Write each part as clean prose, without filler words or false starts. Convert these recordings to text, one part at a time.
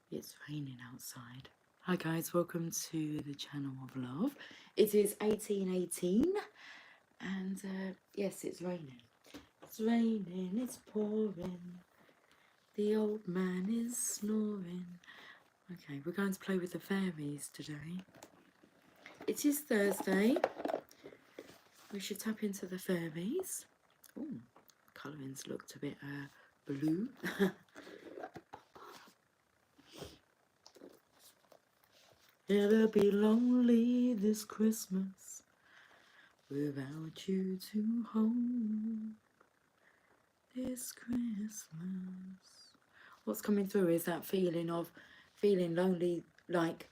It's raining outside. Hi guys, welcome to the channel of love. It is 1818 and yes, it's raining. It's raining, it's pouring. The old man is snoring. Okay, we're going to play with the fairies today. It is Thursday. We should tap into the fairies. Oh, colourings looked a bit blue. It'll be lonely this Christmas without you to hold this Christmas. What's coming through is that feeling of feeling lonely, like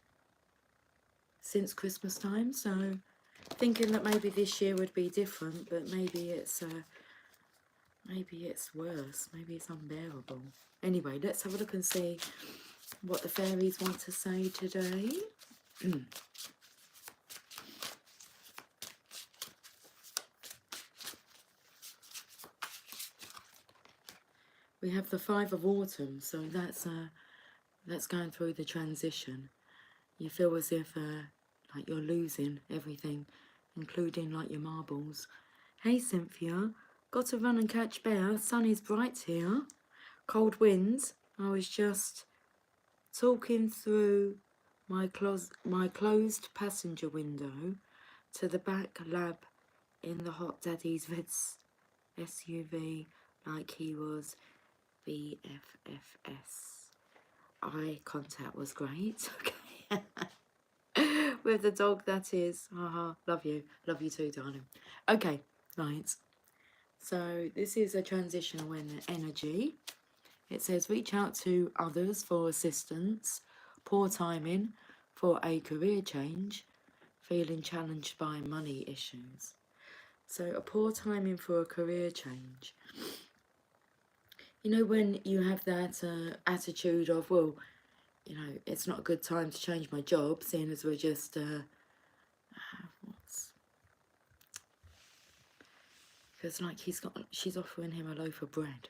since Christmas time. So thinking that maybe this year would be different, but maybe it's worse. Maybe it's unbearable. Anyway, let's have a look and see what the fairies want to say today. We have the Five of Autumn, so that's going through the transition. You feel as if like you're losing everything, including like your marbles. Hey Cynthia, got to run and catch bear. Sun is bright here. Cold winds. I was just talking through my closed passenger window to the back lab in the Hot Daddy's Vids SUV like he was BFFS. Eye contact was great. Okay. With the dog, that is. Haha, love you too, darling. Okay, right, so this is a transitional energy. It says reach out to others for assistance, poor timing for a career change, feeling challenged by money issues. So a poor timing for a career change. You know, when you have that attitude of, well, you know, it's not a good time to change my job, seeing as we're just because like she's offering him a loaf of bread.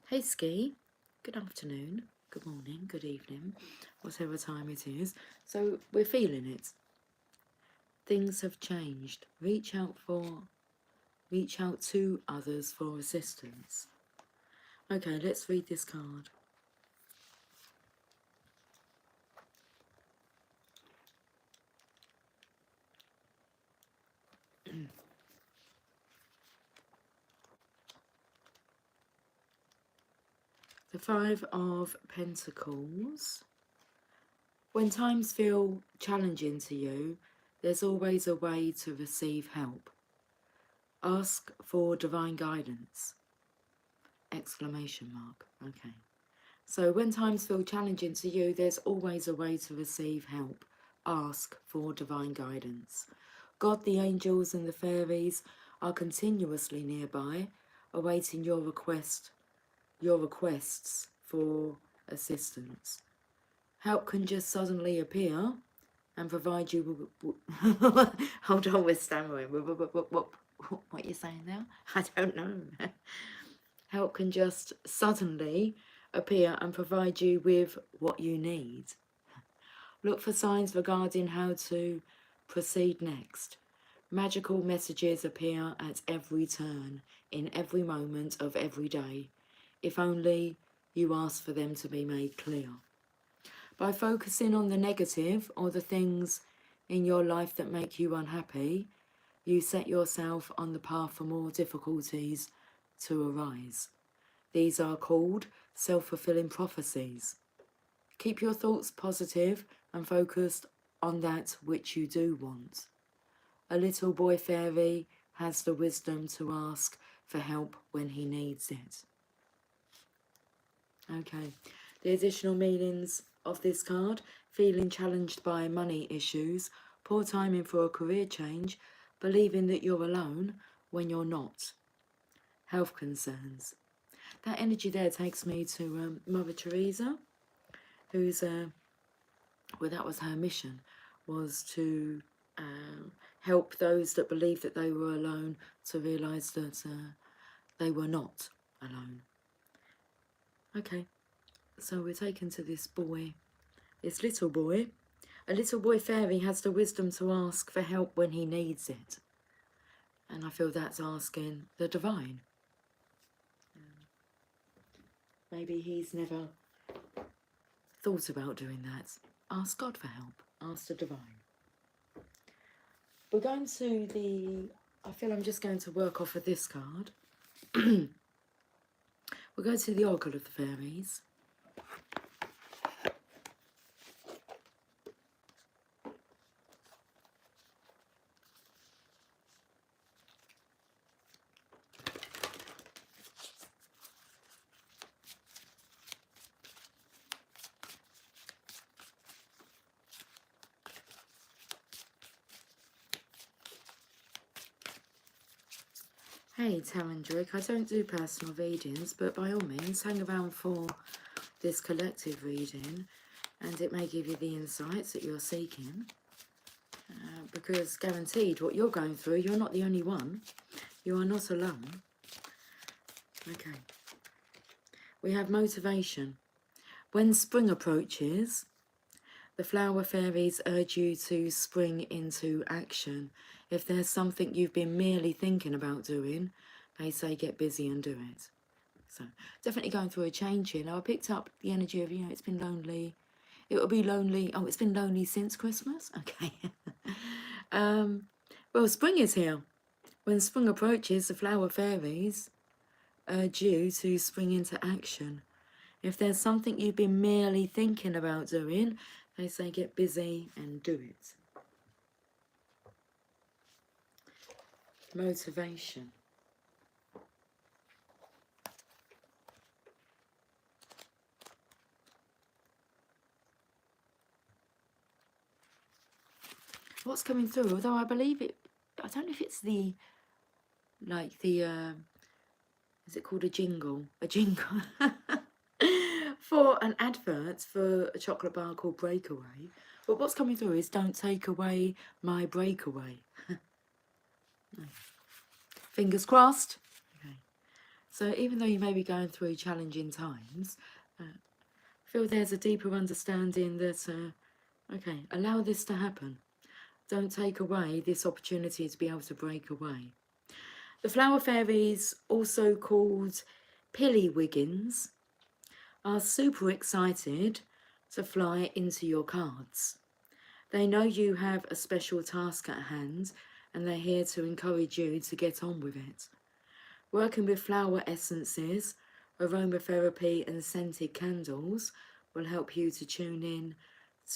Hey Ski, good afternoon, good morning, good evening, whatever time it is. So we're feeling it. Things have changed. Reach out to others for assistance. Okay, let's read this card. The Five of Pentacles. When times feel challenging to you, there's always a way to receive help. Ask for divine guidance. Exclamation mark. Okay. So when times feel challenging to you, there's always a way to receive help. Ask for divine guidance. God, the angels and the fairies are continuously nearby, awaiting your requests for assistance. Help can just suddenly appear and provide you with... Hold on, we're stammering. What are you saying now? I don't know. Help can just suddenly appear and provide you with what you need. Look for signs regarding how to proceed next. Magical messages appear at every turn, in every moment of every day, if only you ask for them to be made clear. By focusing on the negative or the things in your life that make you unhappy, you set yourself on the path for more difficulties to arise. These are called self-fulfilling prophecies. Keep your thoughts positive and focused on that which you do want. A little boy fairy has the wisdom to ask for help when he needs it. Okay, the additional meanings of this card: feeling challenged by money issues, poor timing for a career change, believing that you're alone when you're not, health concerns. That energy there takes me to Mother Teresa, who's, well, that was her mission, was to help those that believed that they were alone to realise that they were not. alone. Okay, so we're taken to this boy, this little boy. A little boy fairy has the wisdom to ask for help when he needs it. And I feel that's asking the divine. Maybe he's never thought about doing that. Ask God for help. Ask the divine. We're going to the... I feel I'm just going to work off of this card. We'll go to the Oracle of the Fairies. Hey Tarandrick, I don't do personal readings, but by all means hang around for this collective reading and it may give you the insights that you're seeking. Because guaranteed what you're going through, you're not the only one. You are not alone. Okay. We have motivation. When spring approaches, the flower fairies urge you to spring into action. If there's something you've been merely thinking about doing, they say get busy and do it. So definitely going through a change here. Now I picked up the energy of, it's been lonely. It will be lonely. Oh, it's been lonely since Christmas? Okay. Well, spring is here. When spring approaches, the flower fairies urge you to spring into action. If there's something you've been merely thinking about doing, they say get busy and do it. Motivation. What's coming through? Although I believe it, I don't know if it's the, like the, is it called a jingle? A jingle for an advert for a chocolate bar called Breakaway. But what's coming through is don't take away my breakaway. Fingers crossed. Okay. So even though you may be going through challenging times, I feel there's a deeper understanding that, okay, allow this to happen. Don't take away this opportunity to be able to break away. The flower fairies, also called Pillywiggins, are super excited to fly into your cards. They know you have a special task at hand and they're here to encourage you to get on with it. Working with flower essences, aromatherapy and scented candles will help you to tune in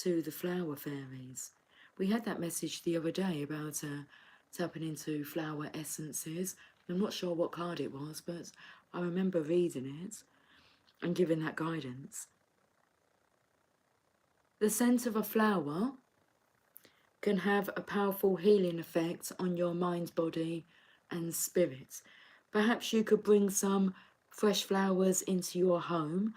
to the flower fairies. We had that message the other day about tapping into flower essences. I'm not sure what card it was, but I remember reading it and giving that guidance. The scent of a flower can have a powerful healing effect on your mind, body and spirit. Perhaps you could bring some fresh flowers into your home,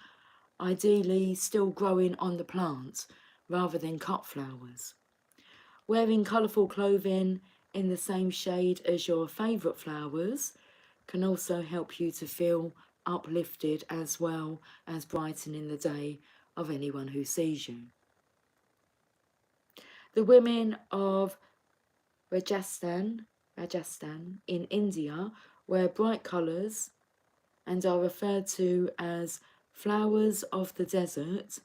ideally still growing on the plant rather than cut flowers. Wearing colourful clothing in the same shade as your favourite flowers can also help you to feel uplifted as well as brightening the day of anyone who sees you. The women of Rajasthan in India wear bright colours and are referred to as flowers of the desert,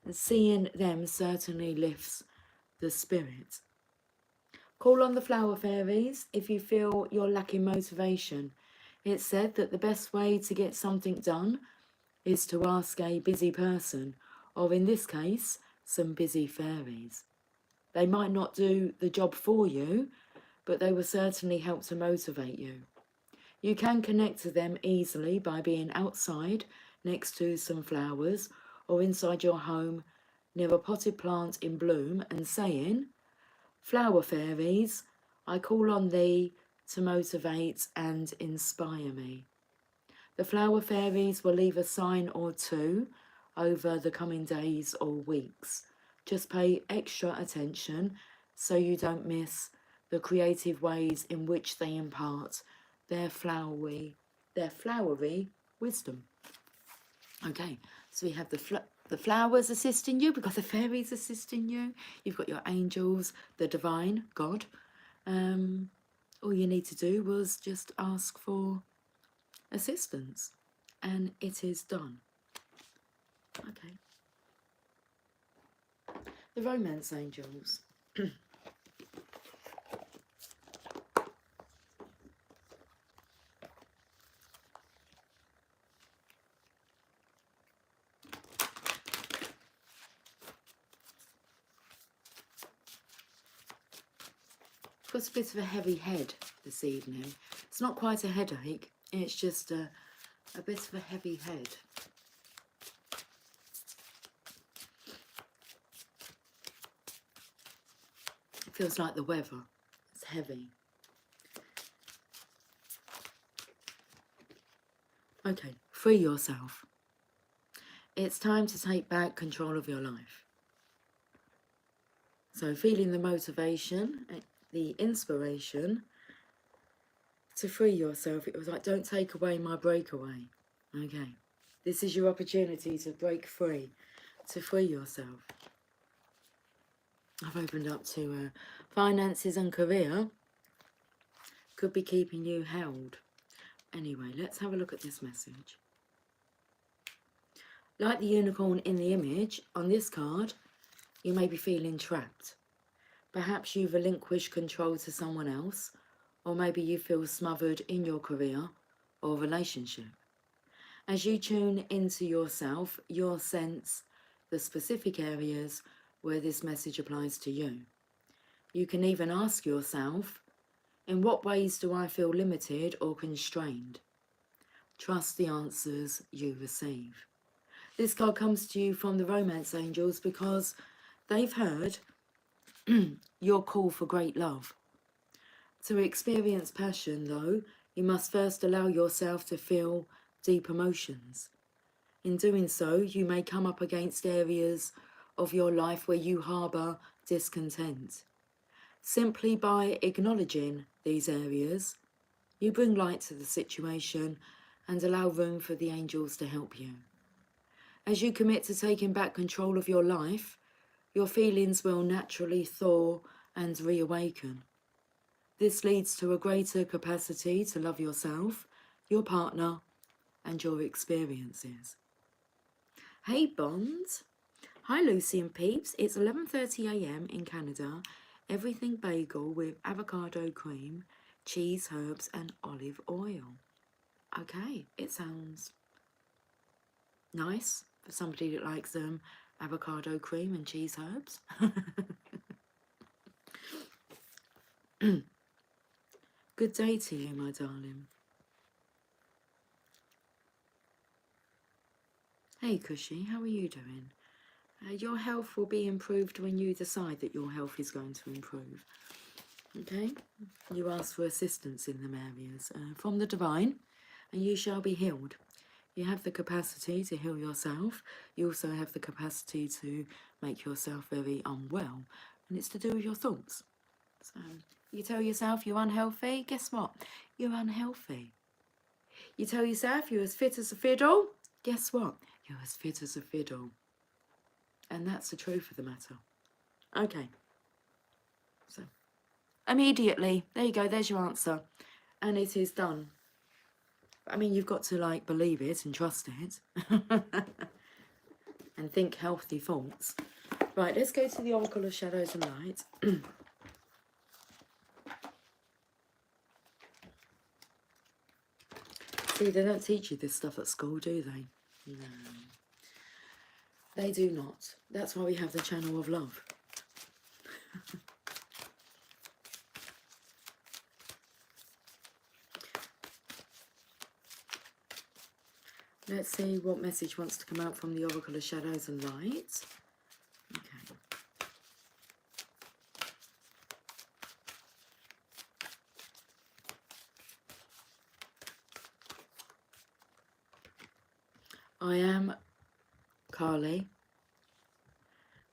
and seeing them certainly lifts the spirit. Call on the flower fairies if you feel you're lacking motivation. It's said that the best way to get something done is to ask a busy person, or in this case, some busy fairies. They might not do the job for you, but they will certainly help to motivate you. You can connect to them easily by being outside next to some flowers or inside your home near a potted plant in bloom and saying, "Flower fairies, I call on thee to motivate and inspire me." The flower fairies will leave a sign or two over the coming days or weeks. Just pay extra attention so you don't miss the creative ways in which they impart their flowery wisdom. Okay, so we have the flowers assisting you, we've got the fairies assisting you, you've got your angels, the divine, God. All you need to do was just ask for assistance, and it is done. Okay. The romance angels. Got a bit of a heavy head this evening. It's not quite a headache, it's just a bit of a heavy head. It feels like the weather. It's heavy. Okay, free yourself. It's time to take back control of your life. So feeling the motivation, the inspiration to free yourself. It was like, don't take away my breakaway. Okay, this is your opportunity to break free, to free yourself. I've opened up to finances and career. Could be keeping you held. Anyway, let's have a look at this message. Like the unicorn in the image, on this card, you may be feeling trapped. Perhaps you've relinquished control to someone else, or maybe you feel smothered in your career or relationship. As you tune into yourself, you'll sense the specific areas where this message applies to you. You can even ask yourself, in what ways do I feel limited or constrained? Trust the answers you receive. This card comes to you from the romance angels because they've heard your call for great love. To experience passion, though, you must first allow yourself to feel deep emotions. In doing so, you may come up against areas of your life where you harbour discontent. Simply by acknowledging these areas, you bring light to the situation and allow room for the angels to help you. As you commit to taking back control of your life, your feelings will naturally thaw and reawaken. This leads to a greater capacity to love yourself, your partner, and your experiences. Hey Bond! Hi Lucy and peeps, it's 11:30 AM in Canada. Everything bagel with avocado cream, cheese, herbs and olive oil. Okay, it sounds nice for somebody that likes avocado cream and cheese herbs. Good day to you, my darling. Hey Cushy, how are you doing? Your health will be improved when you decide that your health is going to improve. Okay? You ask for assistance in them areas from the divine, and you shall be healed. You have the capacity to heal yourself. You also have the capacity to make yourself very unwell, and it's to do with your thoughts. So you tell yourself you're unhealthy, guess what? You're unhealthy. You tell yourself you're as fit as a fiddle, guess what? You're as fit as a fiddle. And that's the truth of the matter. Okay. So, immediately, there you go, there's your answer. And it is done. I mean, you've got to, like, believe it and trust it. And think healthy thoughts. Right, let's go to the Oracle of Shadows and Light. See, they don't teach you this stuff at school, do they? No. They do not. That's why we have the channel of love. Let's see what message wants to come out from the Oracle of Shadows and Light. Okay. I am Carly.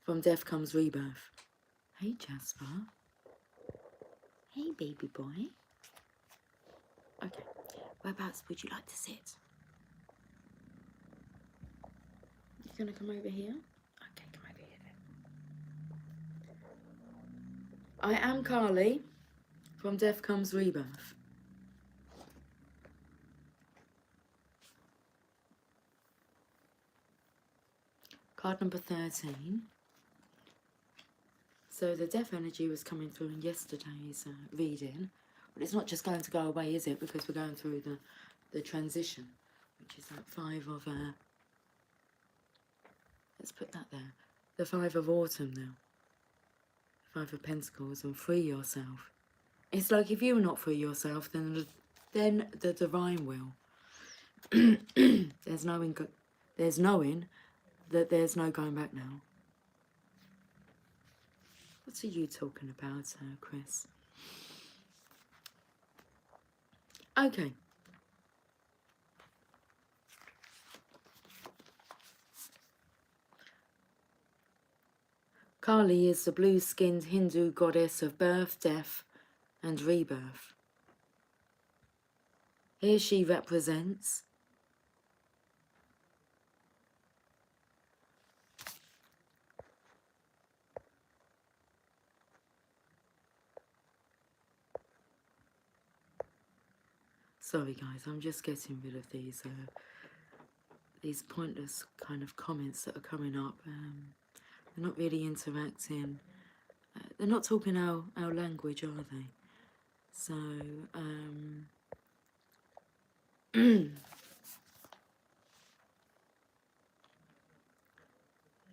From Death Comes Rebirth. Hey Jasper. Hey baby boy. Okay. Whereabouts would you like to sit? You gonna come over here? Okay, come over here then. I am Carly from Death Comes Rebirth. Card number 13. So the death energy was coming through in yesterday's reading. But it's not just going to go away, is it? Because we're going through the transition, which is that 5 of... let's put that there. The 5 of autumn now. 5 of Pentacles, and free yourself. It's like if you're not free yourself, then the divine will. There's knowing that there's no going back now. What are you talking about, Chris? Okay. Kali is the blue-skinned Hindu goddess of birth, death, and rebirth. Here she represents sorry guys, I'm just getting rid of these pointless kind of comments that are coming up. They're not really interacting. They're not talking our language, are they? So,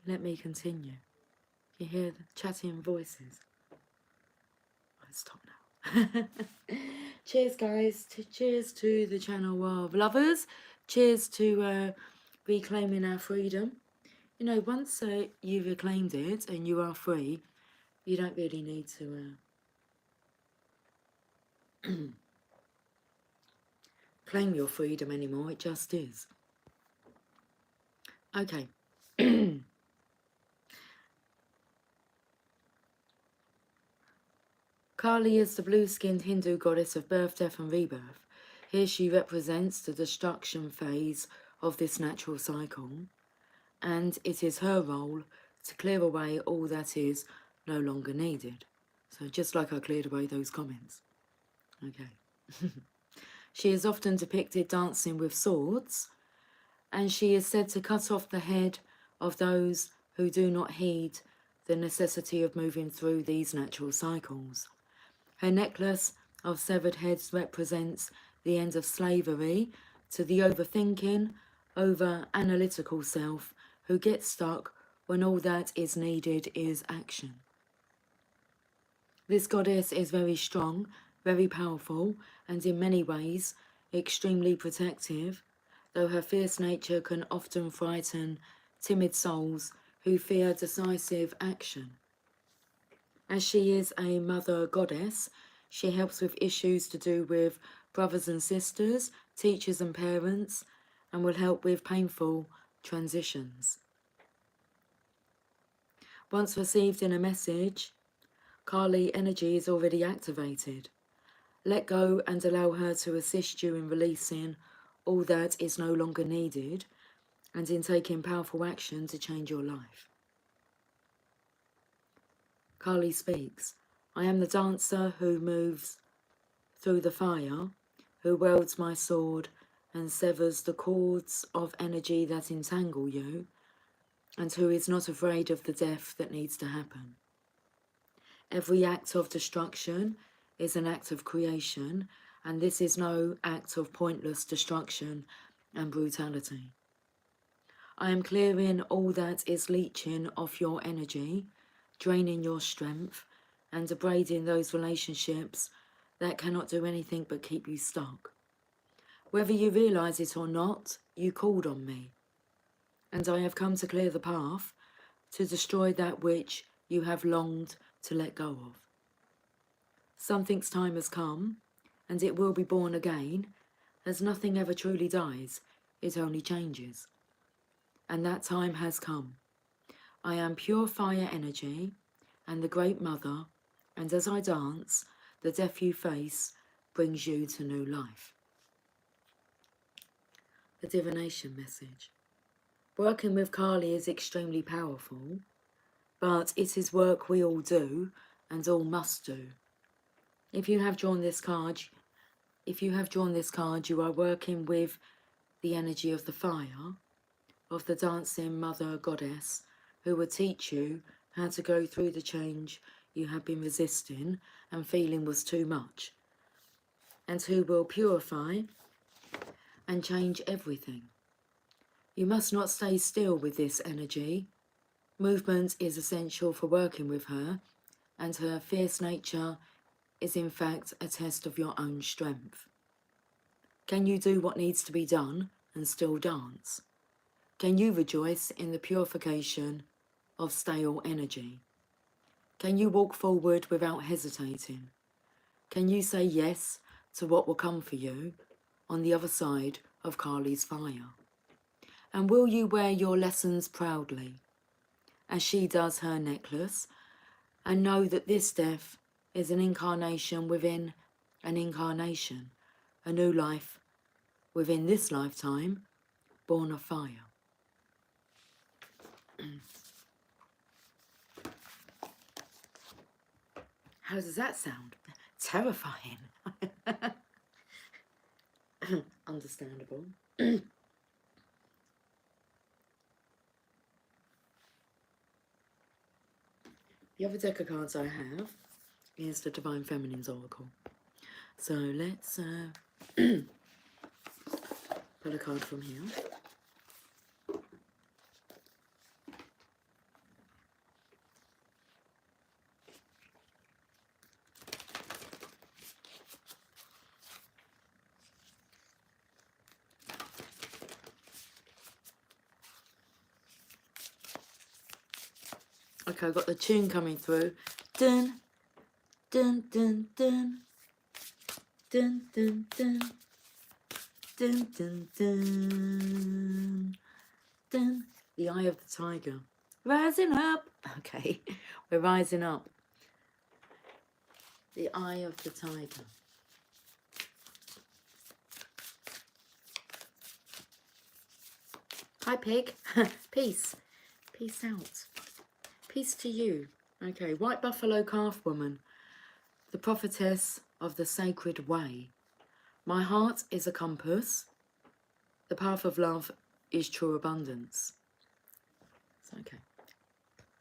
let me continue. You hear the chatting voices? Let's stop now. Cheers, guys. Cheers to the channel of lovers. Cheers to reclaiming our freedom. You know, once you've reclaimed it and you are free, you don't really need to claim your freedom anymore. It just is. Okay. Kali is the blue-skinned Hindu goddess of birth, death and rebirth. Here she represents the destruction phase of this natural cycle, and it is her role to clear away all that is no longer needed. So just like I cleared away those comments. Okay. She is often depicted dancing with swords, and she is said to cut off the head of those who do not heed the necessity of moving through these natural cycles. Her necklace of severed heads represents the end of slavery to the overthinking, over-analytical self who gets stuck when all that is needed is action. This goddess is very strong, very powerful, and in many ways extremely protective, though her fierce nature can often frighten timid souls who fear decisive action. As she is a mother goddess, she helps with issues to do with brothers and sisters, teachers and parents, and will help with painful transitions. Once received in a message, Kali energy is already activated. Let go and allow her to assist you in releasing all that is no longer needed and in taking powerful action to change your life. Kali speaks. I am the dancer who moves through the fire, who wields my sword and severs the cords of energy that entangle you, and who is not afraid of the death that needs to happen. Every act of destruction is an act of creation, and this is no act of pointless destruction and brutality. I am clearing all that is leeching off your energy, draining your strength, and abrading those relationships that cannot do anything but keep you stuck. Whether you realise it or not, you called on me, and I have come to clear the path, to destroy that which you have longed to let go of. Something's time has come, and it will be born again, as nothing ever truly dies, it only changes. And that time has come. I am pure fire energy, and the Great Mother, and as I dance, the death you face brings you to new life. The divination message. Working with Kali is extremely powerful, but it is work we all do and all must do. If you have drawn this card, you are working with the energy of the fire, of the dancing mother goddess, who will teach you how to go through the change you have been resisting and feeling was too much, and who will purify and change everything. You must not stay still with this energy. Movement is essential for working with her, and her fierce nature is in fact a test of your own strength. Can you do what needs to be done and still dance? Can you rejoice in the purification of stale energy? Can you walk forward without hesitating? Can you say yes to what will come for you on the other side of Kali's fire? And will you wear your lessons proudly, as she does her necklace, and know that this death is an incarnation within an incarnation, a new life within this lifetime, born of fire? How does that sound? Terrifying. Understandable. The other deck of cards I have is the Divine Feminine's Oracle. So let's pull a card from here. Okay, I've got the tune coming through. Dun, dun, dun, dun. Dun, dun, dun. Dun, dun, dun. Dun. The Eye of the Tiger. Rising up. Okay, we're rising up. The Eye of the Tiger. Hi, pig. Peace. Peace out. Peace to you. Okay, White Buffalo Calf Woman. The prophetess of the sacred way. My heart is a compass. The path of love is true abundance. Okay.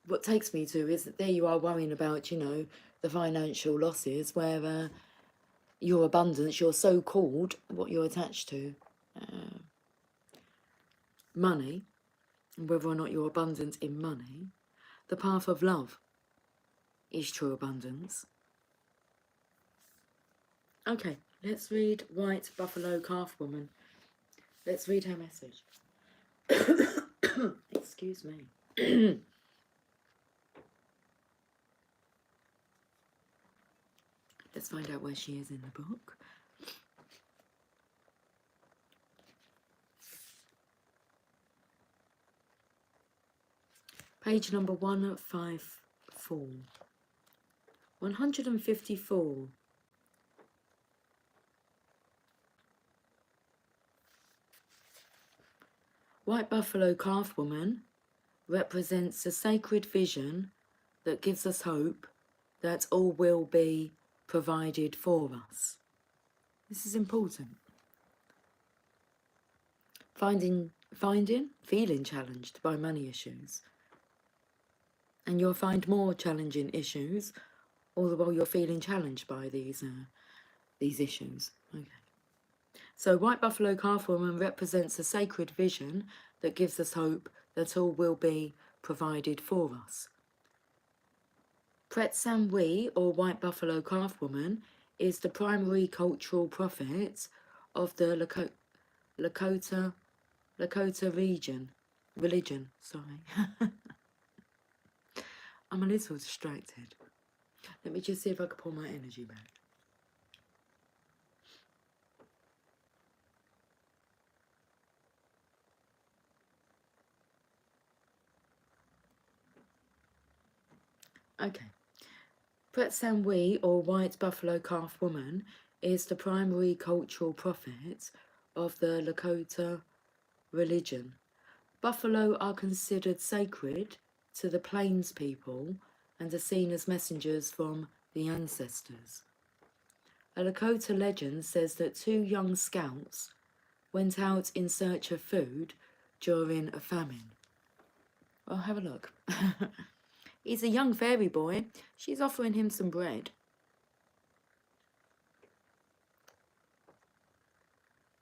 What takes me to is that there you are worrying about, you know, the financial losses where your abundance, your so-called, what you're attached to, money, whether or not you're abundant in money. The path of love is true abundance. Okay, let's read White Buffalo Calf Woman. Let's read her message. Excuse me. Let's find out where she is in the book. Page number 154. 154. White Buffalo Calf Woman represents a sacred vision that gives us hope that all will be provided for us. This is important. Feeling challenged by money issues. And you'll find more challenging issues, all the while you're feeling challenged by these issues. Okay. So White Buffalo Calf Woman represents a sacred vision that gives us hope that all will be provided for us. Pret Samwi, or White Buffalo Calf Woman, is the primary cultural prophet of the Lakota religion. Sorry. I'm a little distracted. Let me just see if I can pull my energy back. Okay. Pret Samwi, or White Buffalo Calf Woman, is the primary cultural prophet of the Lakota religion. Buffalo are considered sacred to the Plains people and are seen as messengers from the ancestors. A Lakota legend says that 2 young scouts went out in search of food during a famine. Well, have a look. He's a young fairy boy. She's offering him some bread.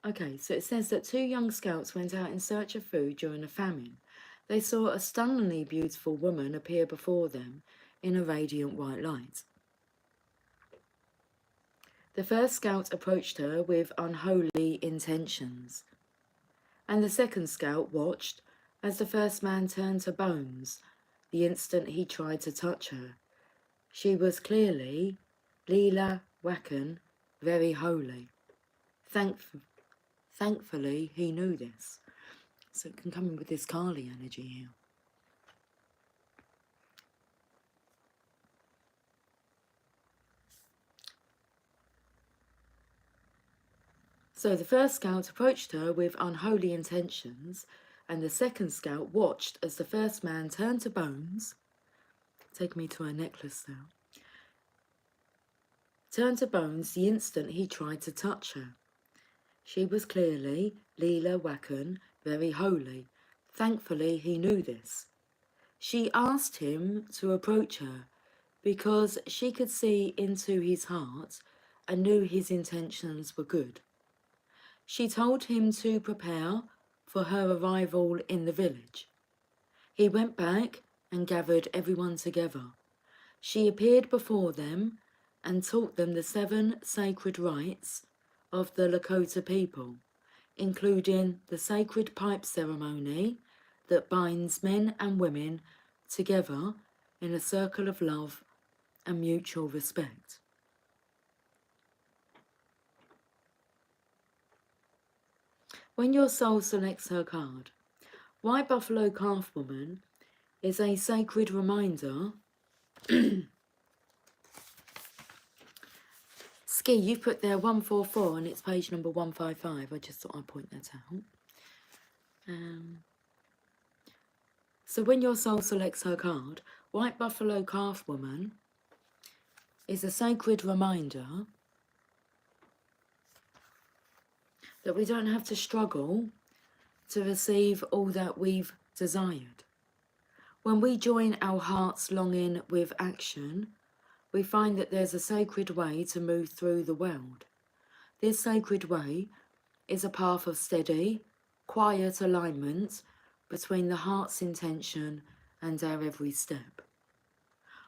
Okay, so it says that 2 young scouts went out in search of food during a famine. They saw a stunningly beautiful woman appear before them in a radiant white light. The first scout approached her with unholy intentions, and the second scout watched as the first man turned to bones the instant he tried to touch her. She was clearly Leela Wacken, very holy. Thankfully, he knew this. So it can come in with this Kali energy here. So the first scout approached her with unholy intentions, and the second scout watched as the first man turned to bones. Take me to her necklace now. Turned to bones the instant he tried to touch her. She was clearly Leela Wacken, very holy. Thankfully, he knew this. She asked him to approach her because she could see into his heart and knew his intentions were good. She told him to prepare for her arrival in the village. He went back and gathered everyone together. She appeared before them and taught them the 7 sacred rites of the Lakota people, including the sacred pipe ceremony that binds men and women together in a circle of love and mutual respect. When your soul selects her card, White Buffalo Calf Woman is a sacred reminder. Ski, you've put there 144 and it's page number 155. I just thought I'd point that out. So when your soul selects her card, White Buffalo Calf Woman is a sacred reminder that we don't have to struggle to receive all that we've desired. When we join our heart's longing with action, we find that there's a sacred way to move through the world. This sacred way is a path of steady, quiet alignment between the heart's intention and our every step.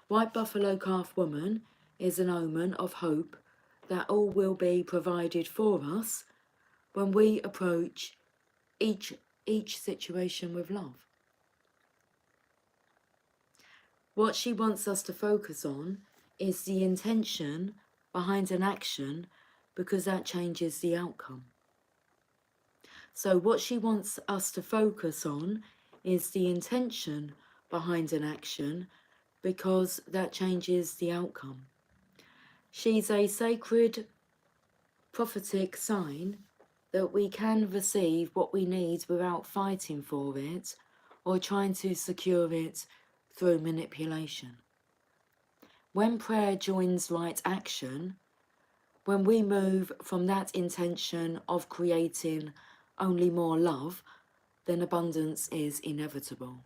White Buffalo Calf Woman is an omen of hope that all will be provided for us when we approach each situation with love. What she wants us to focus on is the intention behind an action, because that changes the outcome. So what she wants us to focus on is the intention behind an action, because that changes the outcome. She's a sacred prophetic sign that we can receive what we need without fighting for it or trying to secure it through manipulation. When prayer joins right action, when we move from that intention of creating only more love, then abundance is inevitable.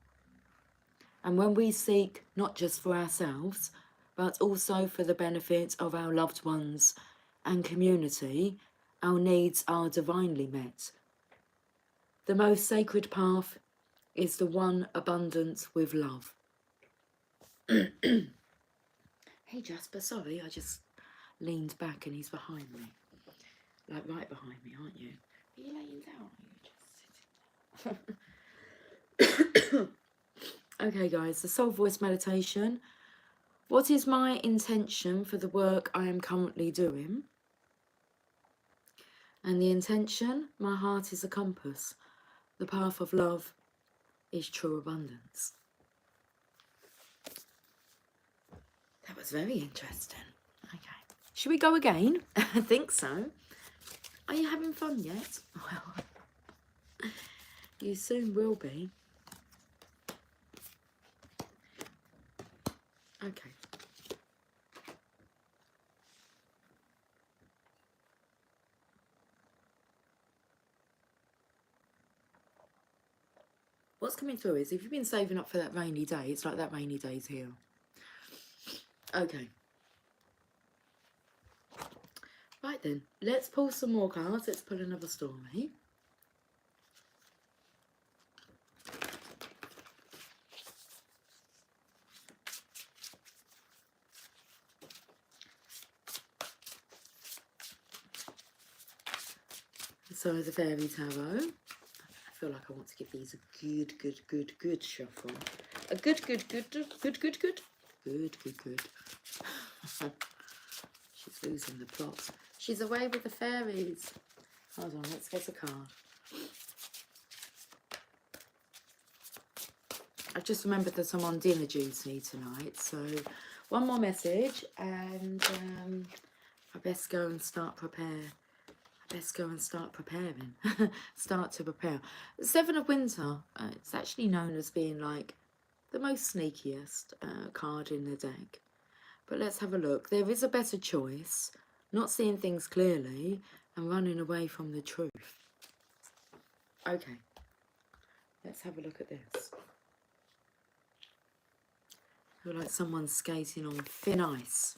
And when we seek not just for ourselves, but also for the benefit of our loved ones and community, our needs are divinely met. The most sacred path is the one abundant with love. Hey Jasper, sorry, I just leaned back and he's behind me. Like right behind me, aren't you? Are you laying down or are you just sitting? Okay guys, the soul voice meditation. What is my intention for the work I am currently doing? And the intention, my heart is a compass. The path of love is true abundance. That was very interesting. Okay. Should we go again? I think so. Are you having fun yet? Well, you soon will be. Okay. What's coming through is if you've been saving up for that rainy day, it's like that rainy day's here. Okay. Right then, let's pull some more cards. Let's pull another story. So the Fairy Tarot. I feel like I want to give these a good shuffle. A good. She's losing the plot. She's away with the fairies. Hold on, let's get a card. I've just remembered that I'm on dinner duty tonight, so one more message, and I best go and start preparing. Start to prepare. The Seven of Winter, it's actually known as being like the most sneakiest card in the deck. But let's have a look. There is a better choice, not seeing things clearly and running away from the truth. Okay, let's have a look at this. I feel like someone's skating on thin ice.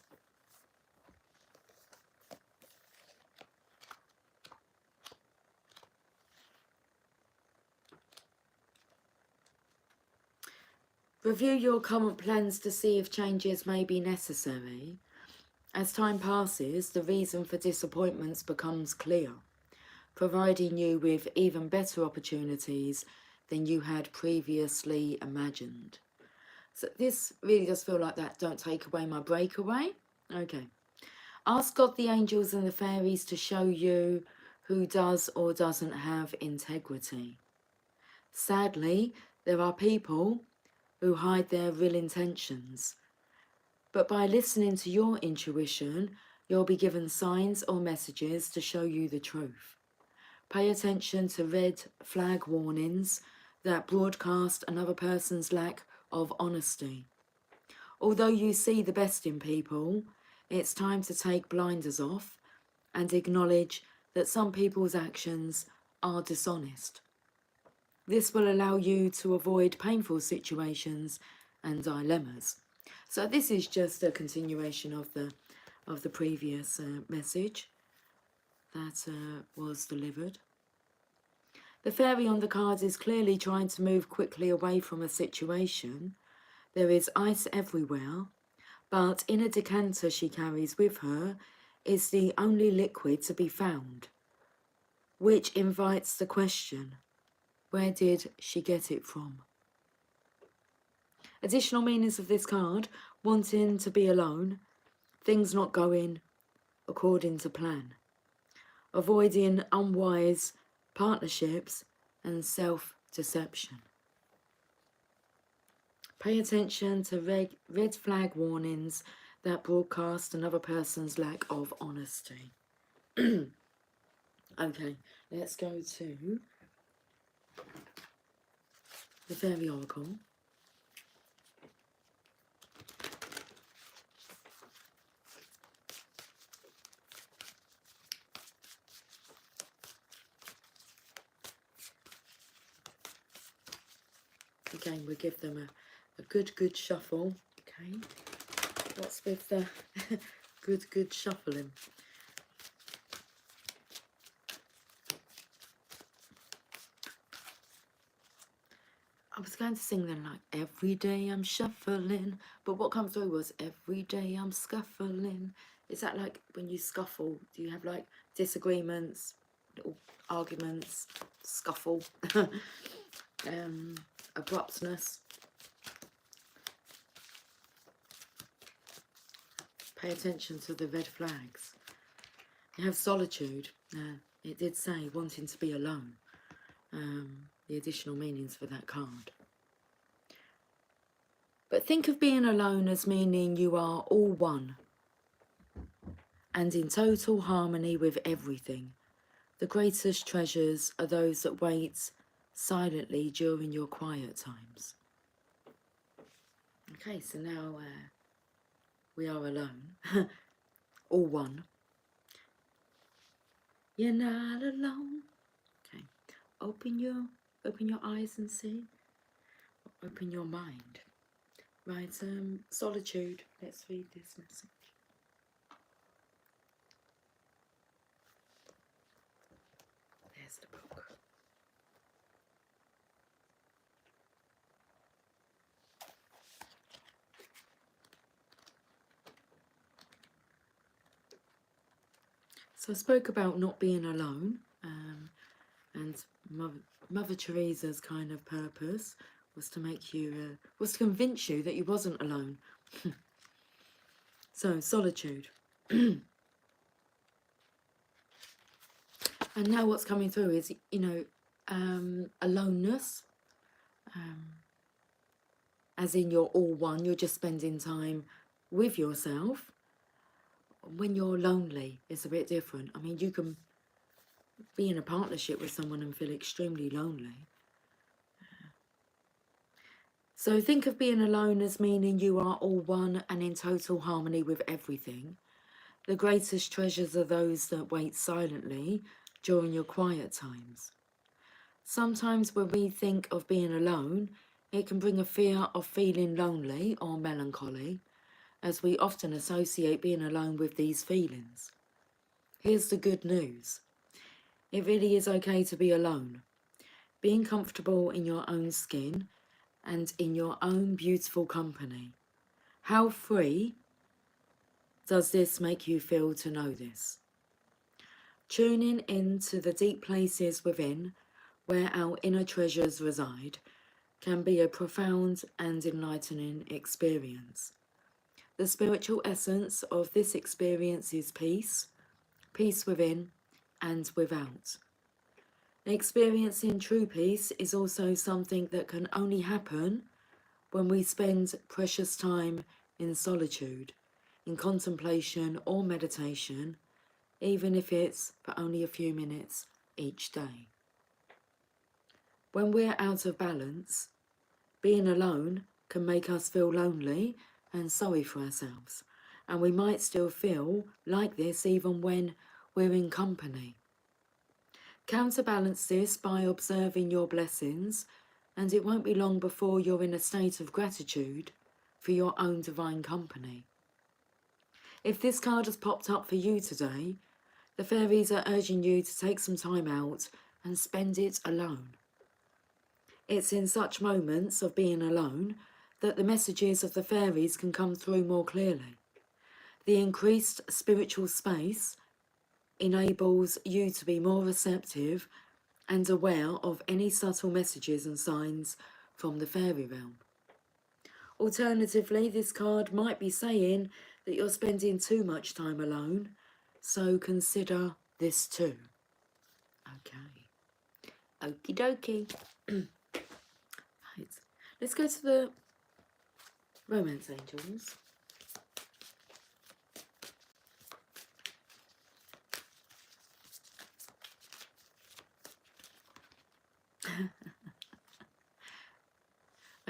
Review your current plans to see if changes may be necessary. As time passes, the reason for disappointments becomes clear, providing you with even better opportunities than you had previously imagined. So this really does feel like that. Don't take away my breakaway. Okay. Ask God, the angels and the fairies to show you who does or doesn't have integrity. Sadly, there are people who hide their real intentions. But by listening to your intuition, you'll be given signs or messages to show you the truth. Pay attention to red flag warnings that broadcast another person's lack of honesty. Although you see the best in people, it's time to take blinders off and acknowledge that some people's actions are dishonest. This will allow you to avoid painful situations and dilemmas. So this is just a continuation of the previous message that was delivered. The fairy on the card is clearly trying to move quickly away from a situation. There is ice everywhere, but in a decanter she carries with her is the only liquid to be found, which invites the question, where did she get it from? Additional meanings of this card: wanting to be alone, things not going according to plan, avoiding unwise partnerships and self-deception. Pay attention to red flag warnings that broadcast another person's lack of honesty. Okay, let's go to the Fairy Oracle. Again, we give them a good shuffle. Okay, what's with the good shuffling? I was going to sing then like, every day I'm shuffling, but what comes through was, every day I'm scuffling. Is that like when you scuffle, do you have like disagreements, little arguments, scuffle, abruptness? Pay attention to the red flags. You have solitude. It did say wanting to be alone. The additional meanings for that card. But think of being alone as meaning you are all one and in total harmony with everything. The greatest treasures are those that wait silently during your quiet times. Okay, so now we are alone. All one. You're not alone. Okay. Open your eyes and see. Open your mind. Right, solitude. Let's read this message. There's the book. So I spoke about not being alone, and Mother Teresa's kind of purpose was to make you, was to convince you that you wasn't alone. So solitude. And now what's coming through is, you know, aloneness, as in you're all one, you're just spending time with yourself. When you're lonely, it's a bit different. I mean, you can be in a partnership with someone and feel extremely lonely. So think of being alone as meaning you are all one and in total harmony with everything. The greatest treasures are those that wait silently during your quiet times. Sometimes when we think of being alone, it can bring a fear of feeling lonely or melancholy, as we often associate being alone with these feelings. Here's the good news. It really is okay to be alone. Being comfortable in your own skin and in your own beautiful company. How free does this make you feel to know this? Tuning into the deep places within, where our inner treasures reside, can be a profound and enlightening experience. The spiritual essence of this experience is peace, peace within and without. Experiencing true peace is also something that can only happen when we spend precious time in solitude, in contemplation or meditation, even if it's for only a few minutes each day. When we're out of balance, being alone can make us feel lonely and sorry for ourselves, and we might still feel like this even when we're in company. Counterbalance this by observing your blessings, and it won't be long before you're in a state of gratitude for your own divine company. If this card has popped up for you today, the fairies are urging you to take some time out and spend it alone. It's in such moments of being alone that the messages of the fairies can come through more clearly. The increased spiritual space enables you to be more receptive and aware of any subtle messages and signs from the fairy realm. Alternatively, this card might be saying that you're spending too much time alone, so consider this too. Okay. Okie dokie. Right. Let's go to the romance angels.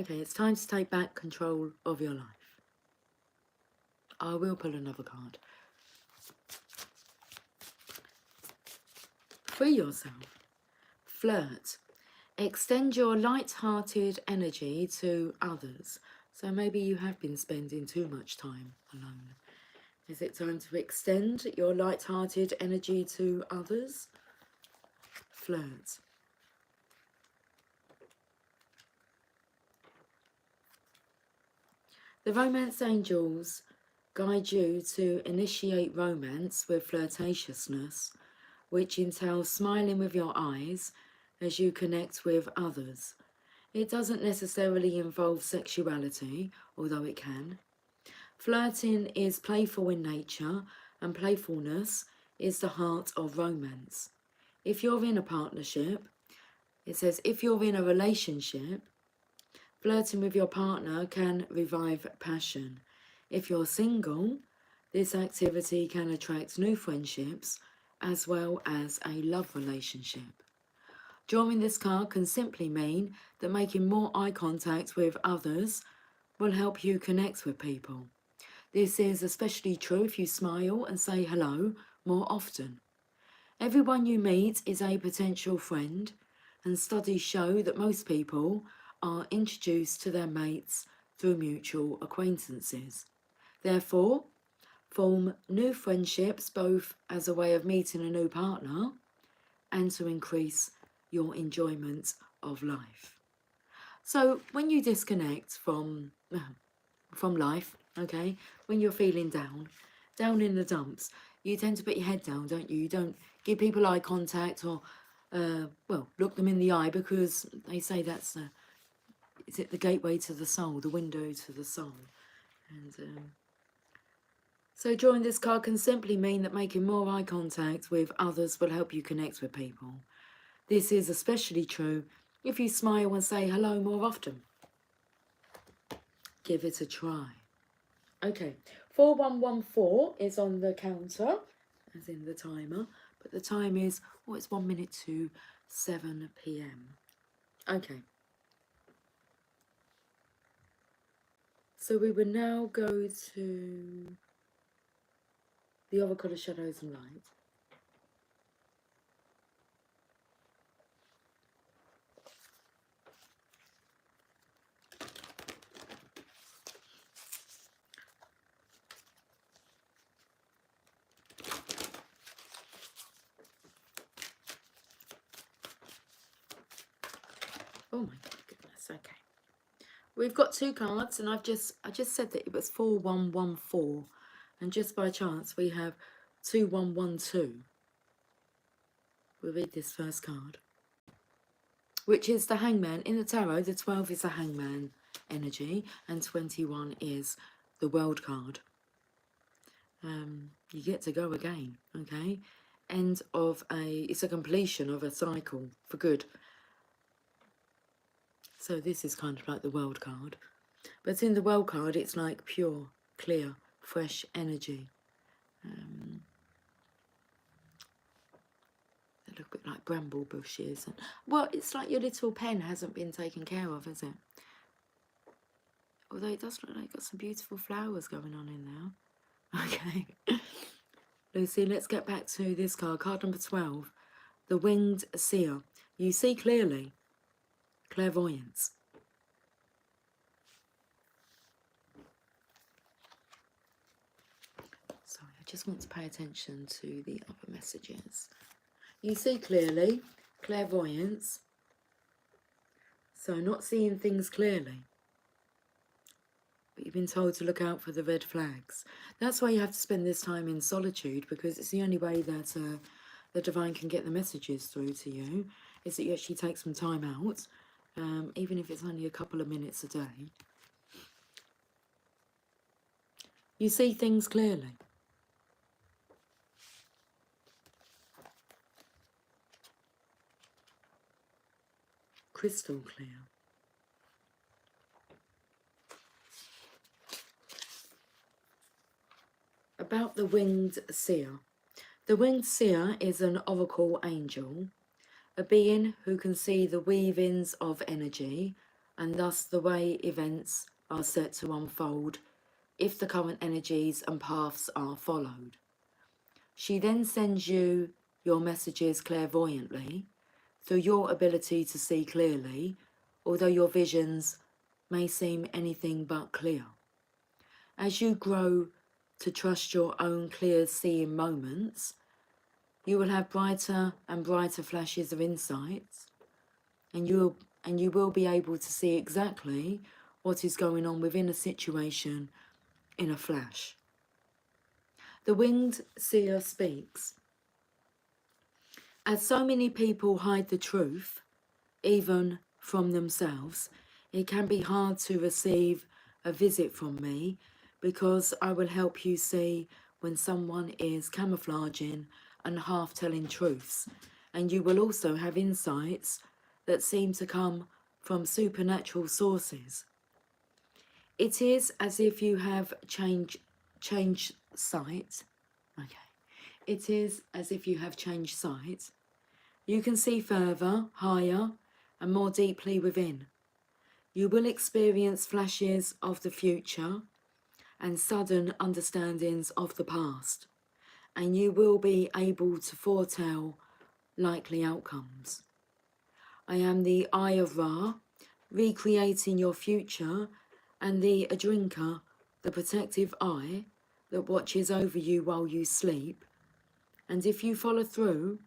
Okay, it's time to take back control of your life. I will pull another card. Free yourself. Flirt. Extend your light-hearted energy to others. So maybe you have been spending too much time alone. Is it time to extend your light-hearted energy to others? Flirt. The romance angels guide you to initiate romance with flirtatiousness, which entails smiling with your eyes as you connect with others. It doesn't necessarily involve sexuality, although it can. Flirting is playful in nature, and playfulness is the heart of romance. If you're in a partnership, it says if you're in a relationship, flirting with your partner can revive passion. If you're single, this activity can attract new friendships as well as a love relationship. Drawing this card can simply mean that making more eye contact with others will help you connect with people. This is especially true if you smile and say hello more often. Everyone you meet is a potential friend, and studies show that most people are introduced to their mates through mutual acquaintances. Therefore, form new friendships both as a way of meeting a new partner and to increase your enjoyment of life. So when you disconnect from life, okay, when you're feeling down in the dumps, you tend to put your head down, don't you? You don't give people eye contact or, well, look them in the eye, because they say that's, is it the gateway to the soul, the window to the soul? And so drawing this card can simply mean that making more eye contact with others will help you connect with people. This is especially true if you smile and say hello more often. Give it a try. Okay, 4114 is on the counter, as in the timer, but the time is, oh, it's 1 minute to 7 p.m. Okay. So we will now go to the Oracle of Shadows and Light. Oh my goodness, okay. We've got two cards, and I just said that it was 4114, and just by chance we have 2112. We'll read this first card, which is the Hangman. In the tarot, the 12 is the Hangman energy, and 21 is the World card. You get to go again, okay? It's a completion of a cycle for good. So this is kind of like the World card. But in the World card, it's like pure, clear, fresh energy. They look a bit like bramble bushes. And, well, it's like your little pen hasn't been taken care of, has it? Although it does look like it's got some beautiful flowers going on in there. Okay. Lucy, let's get back to this card. Card number 12. The Winged Seer. You see clearly. Clairvoyance. Sorry, I just want to pay attention to the other messages. You see clearly. Clairvoyance. So not seeing things clearly. But you've been told to look out for the red flags. That's why you have to spend this time in solitude, because it's the only way that the divine can get the messages through to you, is that you actually take some time out, even if it's only a couple of minutes a day. You see things clearly. Crystal clear. About the Winged Seer. The Winged Seer is an oracle angel, a being who can see the weavings of energy and thus the way events are set to unfold if the current energies and paths are followed. She then sends you your messages clairvoyantly through your ability to see clearly, although your visions may seem anything but clear. As you grow to trust your own clear seeing moments, you will have brighter and brighter flashes of insights, and you will be able to see exactly what is going on within a situation in a flash. The Winged Seer speaks. As so many people hide the truth, even from themselves, it can be hard to receive a visit from me, because I will help you see when someone is camouflaging and half telling truths, and you will also have insights that seem to come from supernatural sources. It is as if you have changed sight. Okay. It is as if you have changed sight. You can see further, higher, and more deeply within. You will experience flashes of the future, and sudden understandings of the past, and you will be able to foretell likely outcomes. I am the Eye of Ra, recreating your future, and the Adrinka, the protective eye that watches over you while you sleep. And if you follow through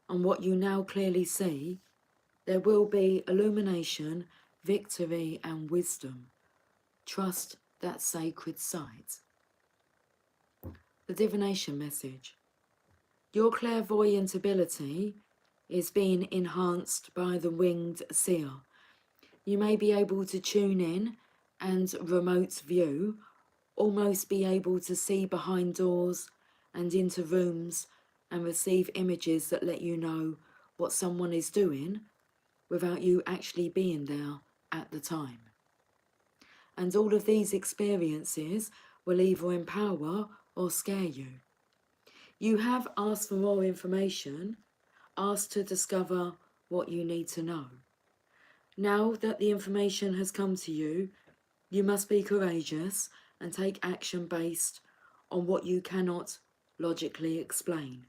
on what you now clearly see, there will be illumination, victory, and wisdom. Trust that sacred sight. The divination message. Your clairvoyant ability is being enhanced by the winged seer. You may be able to tune in and remote view, almost be able to see behind doors and into rooms and receive images that let you know what someone is doing without you actually being there at the time. And all of these experiences will either empower or scare you. You have asked for more information, asked to discover what you need to know. Now that the information has come to you, you must be courageous and take action based on what you cannot logically explain.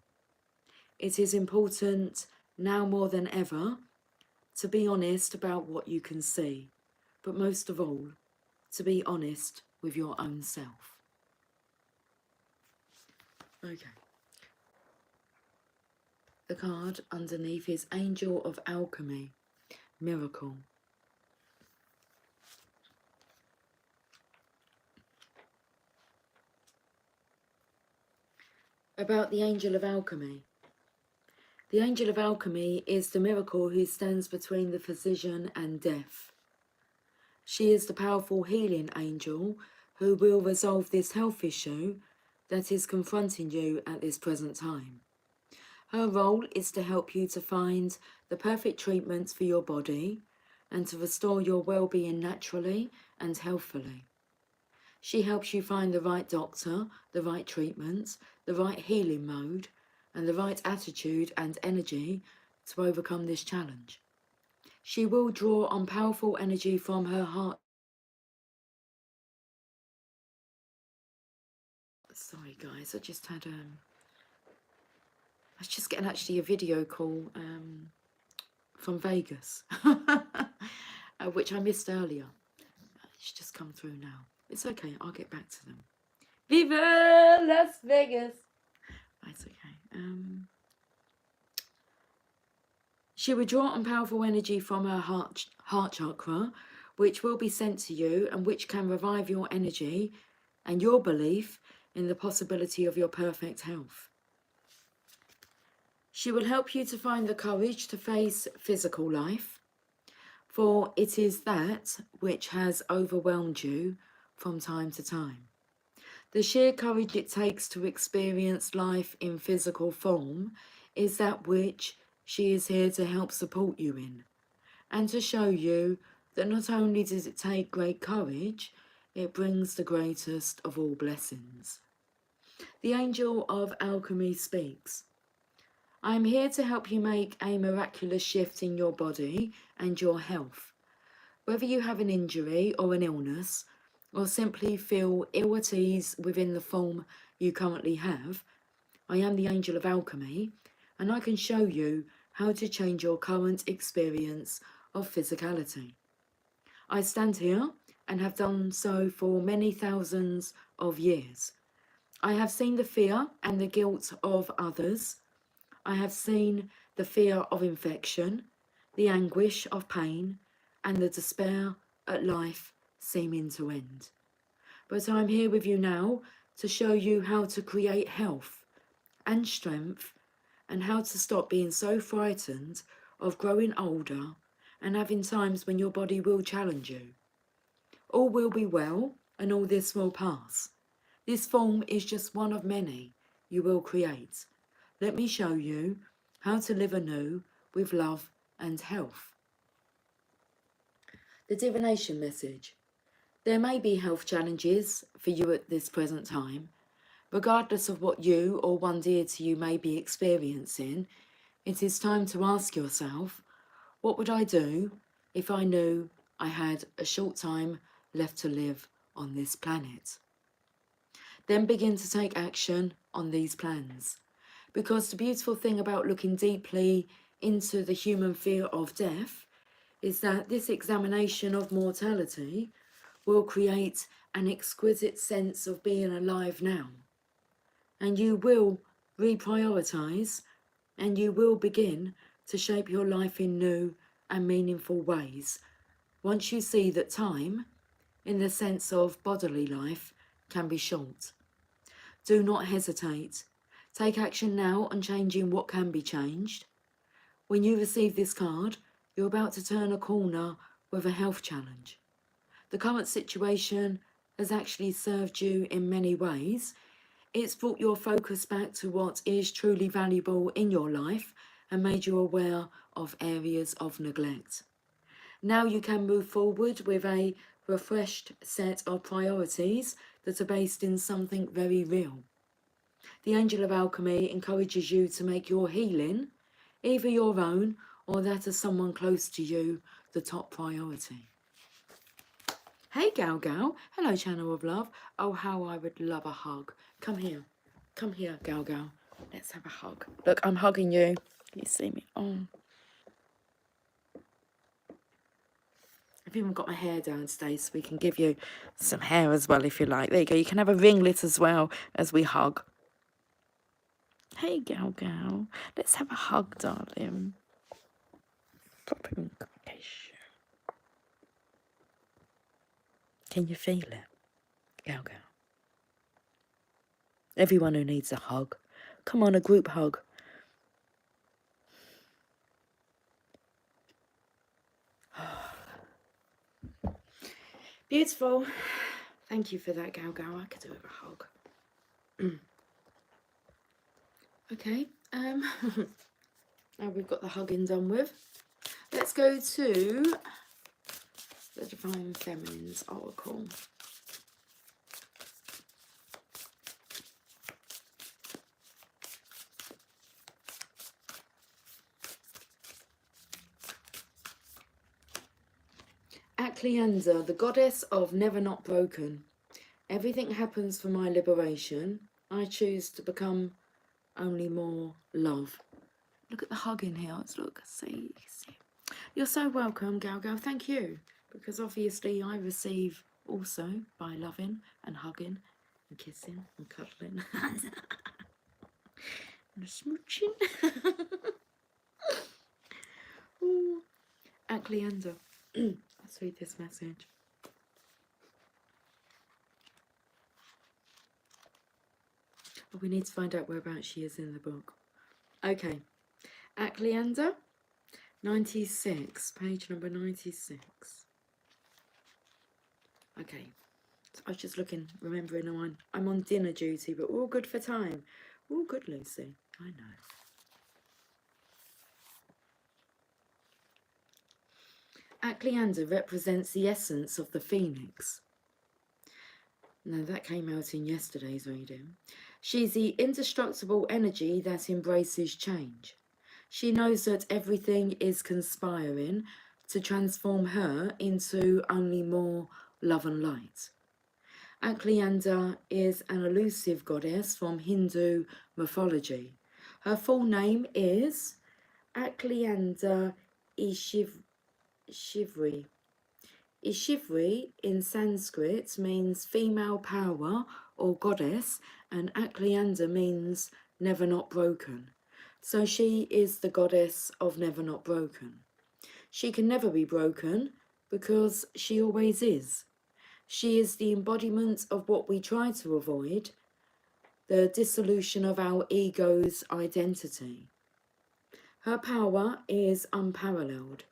It is important now more than ever to be honest about what you can see, but most of all, to be honest with your own self. Okay. The card underneath is Angel of Alchemy, Miracle. About the Angel of Alchemy. The Angel of Alchemy is the miracle who stands between the physician and death. She is the powerful healing angel who will resolve this health issue that is confronting you at this present time. Her role is to help you to find the perfect treatments for your body and to restore your well-being naturally and healthfully. She helps you find the right doctor, the right treatment, the right healing mode, and the right attitude and energy to overcome this challenge. She will draw on powerful energy from her heart. Sorry guys, I just had I was just getting actually a video call from Vegas, which I missed earlier. It's just come through now. It's okay, I'll get back to them. Viva Las Vegas! That's okay. She will draw on powerful energy from her heart chakra, which will be sent to you and which can revive your energy and your belief in the possibility of your perfect health. She will help you to find the courage to face physical life, for it is that which has overwhelmed you from time to time. The sheer courage it takes to experience life in physical form is that which she is here to help support you in, and to show you that not only does it take great courage, it brings the greatest of all blessings. The Angel of Alchemy speaks. I am here to help you make a miraculous shift in your body and your health. Whether you have an injury or an illness, or simply feel ill at ease within the form you currently have, I am the Angel of Alchemy, and I can show you how to change your current experience of physicality. I stand here and have done so for many thousands of years. I have seen the fear and the guilt of others. I have seen the fear of infection, the anguish of pain, and the despair at life seeming to end. But I'm here with you now to show you how to create health and strength, and how to stop being so frightened of growing older and having times when your body will challenge you. All will be well, and all this will pass. This form is just one of many you will create. Let me show you how to live anew with love and health. The divination message. There may be health challenges for you at this present time. Regardless of what you or one dear to you may be experiencing, it is time to ask yourself, what would I do if I knew I had a short time left to live on this planet? Then begin to take action on these plans. Because the beautiful thing about looking deeply into the human fear of death is that this examination of mortality will create an exquisite sense of being alive now. And you will reprioritize, and you will begin to shape your life in new and meaningful ways once you see that time, in the sense of bodily life, can be short. Do not hesitate. Take action now on changing what can be changed. When you receive this card, you're about to turn a corner with a health challenge. The current situation has actually served you in many ways. It's brought your focus back to what is truly valuable in your life and made you aware of areas of neglect. Now you can move forward with a refreshed set of priorities that are based in something very real. The Angel of Alchemy encourages you to make your healing, either your own or that of someone close to you, the top priority. Hey Gal Gal, hello Channel of Love. Oh, how I would love a hug. Come here Gal Gal, let's have a hug. Look, I'm hugging you. Can you see me? Oh, I've even got my hair down today so we can give you some hair as well if you like. There you go, you can have a ringlet as well as we hug. Hey Gal Gal, let's have a hug, darling. Proper communication. Can you feel it? Gal Gal. Everyone who needs a hug. Come on, a group hug. Beautiful. Thank you for that, Gal Gal. I could do with a hug. Okay. Now we've got the hugging done with. Let's go to the Divine Feminine's Oracle. Acleander, the goddess of never not broken. Everything happens for my liberation. I choose to become only more love. Look at the hug in here. Let's look. See. You're so welcome, Gal Gal. Thank you. Because obviously I receive also by loving and hugging and kissing and cuddling and smooching. Ooh. Acleander. Let's read this message. Oh, we need to find out whereabouts she is in the book. Okay. Acleander, 96, page number 96. Okay. So I was just looking, remembering I'm on dinner duty, but we're all good for time. We're all good, Lucy. I know. Acleander represents the essence of the phoenix. Now that came out in yesterday's reading. She's the indestructible energy that embraces change. She knows that everything is conspiring to transform her into only more love and light. Acleander is an elusive goddess from Hindu mythology. Her full name is Acleander Ishivri. Ishivri in Sanskrit means female power or goddess, and Acleander means never not broken. So she is the goddess of never not broken. She can never be broken because she always is. She is the embodiment of what we try to avoid, the dissolution of our ego's identity. Her power is unparalleled.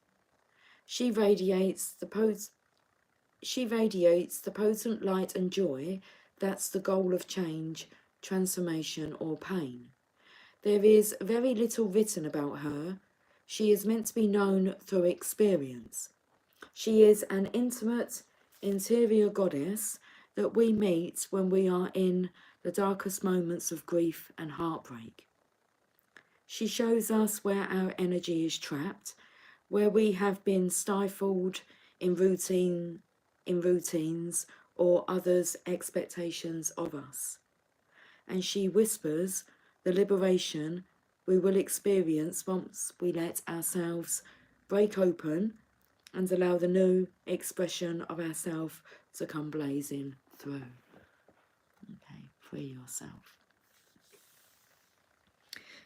She radiates the potent light and joy that's the goal of change, transformation or pain. There is very little written about her. She is meant to be known through experience. She is an intimate, interior goddess that we meet when we are in the darkest moments of grief and heartbreak. She shows us where our energy is trapped, where we have been stifled in routines or others' expectations of us. and she whispers the liberation we will experience once we let ourselves break open and allow the new expression of ourself to come blazing through. Okay, free yourself.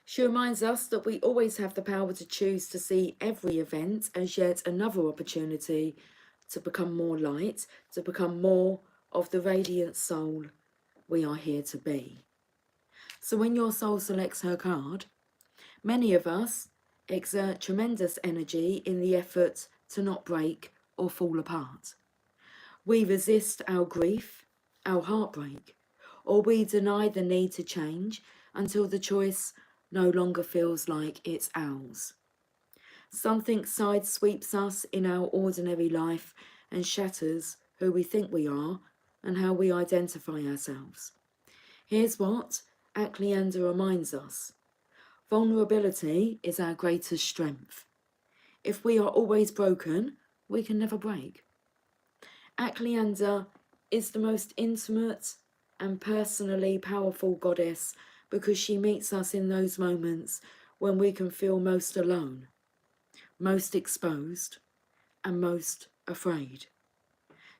She reminds us that we always have the power to choose to see every event as yet another opportunity to become more light, to become more of the radiant soul we are here to be. So when your soul selects her card, many of us exert tremendous energy in the effort to not break or fall apart. We resist our grief, our heartbreak, or we deny the need to change until the choice no longer feels like it's ours. Something sidesweeps us in our ordinary life and shatters who we think we are and how we identify ourselves. Here's what Aklianda reminds us. Vulnerability is our greatest strength. If we are always broken, we can never break. Aklianda is the most intimate and personally powerful goddess because she meets us in those moments when we can feel most alone, most exposed, and most afraid.